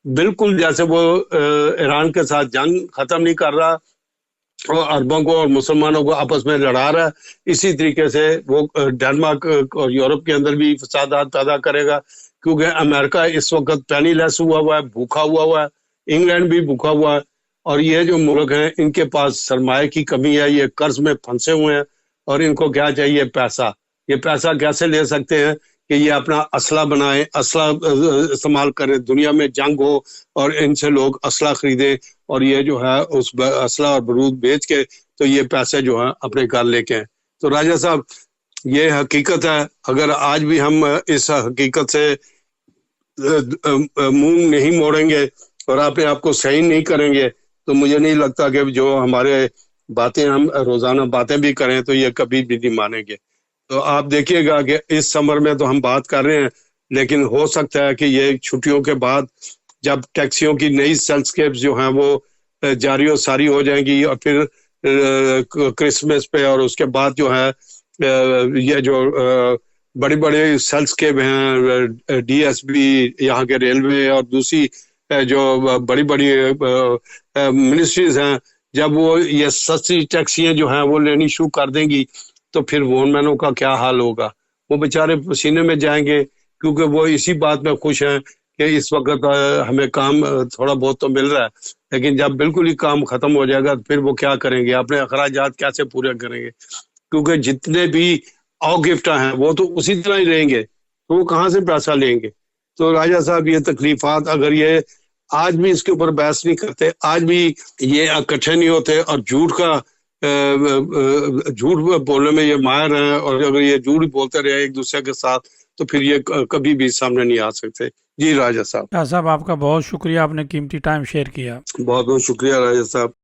بالکل جیسے وہ ایران کے ساتھ جنگ ختم نہیں کر رہا اور عربوں کو اور مسلمانوں کو آپس میں لڑا رہا ہے، اسی طریقے سے وہ ڈنمارک اور یورپ کے اندر بھی فسادات پیدا کرے گا. کیونکہ امریکہ اس وقت پینی لیس ہوا ہے، بھوکا ہوا ہے، انگلینڈ بھی بھوکا ہوا ہے، اور یہ جو ملک ہیں ان کے پاس سرمایہ کی کمی ہے، یہ قرض میں پھنسے ہوئے ہیں اور ان کو کیا چاہیے؟ پیسہ. یہ پیسہ کیسے لے سکتے ہیں کہ یہ اپنا اسلحہ بنائیں، اسلحہ استعمال کریں، دنیا میں جنگ ہو اور ان سے لوگ اسلحہ خریدیں اور یہ جو ہے اس اسلحہ اور بارود بیچ کے تو یہ پیسے جو ہے اپنے گھر لے کے. تو راجہ صاحب یہ حقیقت ہے، اگر آج بھی ہم اس حقیقت سے منہ نہیں موڑیں گے اور اپنے آپ کو صحیح نہیں کریں گے تو مجھے نہیں لگتا کہ جو ہمارے باتیں ہم روزانہ باتیں بھی کریں تو یہ کبھی بھی نہیں مانیں گے. تو آپ دیکھیے گا کہ اس سمر میں تو ہم بات کر رہے ہیں، لیکن ہو سکتا ہے کہ یہ چھٹیوں کے بعد جب ٹیکسیوں کی نئی سیلسکیپس جو ہیں وہ جاری و ساری ہو جائیں گی اور پھر کرسمس پہ اور اس کے بعد جو ہے یہ جو بڑی بڑی سیلسکیپ ہیں، ڈی ایس بی، یہاں کے ریلوے اور دوسری جو بڑی بڑی منسٹریز ہیں، جب وہ یہ سستی ٹیکسیاں جو ہیں وہ لینی شروع کر دیں گی تو پھر وون مینوں کا کیا حال ہوگا؟ وہ بیچارے پسینے میں جائیں گے، کیونکہ وہ اسی بات میں خوش ہیں کہ اس وقت ہمیں کام تھوڑا بہت تو مل رہا ہے، لیکن جب بالکل ہی کام ختم ہو جائے گا پھر وہ کیا کریں گے؟ اپنے اخراجات کیسے پورے کریں گے؟ کیونکہ جتنے بھی آؤ گفٹ ہیں وہ تو اسی طرح ہی رہیں گے، تو وہ کہاں سے پیسہ لیں گے؟ تو راجہ صاحب یہ تکلیفات اگر یہ آج بھی اس کے اوپر بحث نہیں کرتے، آج بھی یہ اکٹھے نہیں ہوتے اور جھوٹ بولنے میں یہ ماہر ہیں، اور اگر یہ جھوٹ بولتے رہے ایک دوسرے کے ساتھ تو پھر یہ کبھی بھی سامنے نہیں آ سکتے. جی راجہ صاحب. شاہ صاحب آپ کا بہت شکریہ، آپ نے قیمتی ٹائم شیئر کیا. بہت بہت شکریہ راجہ صاحب.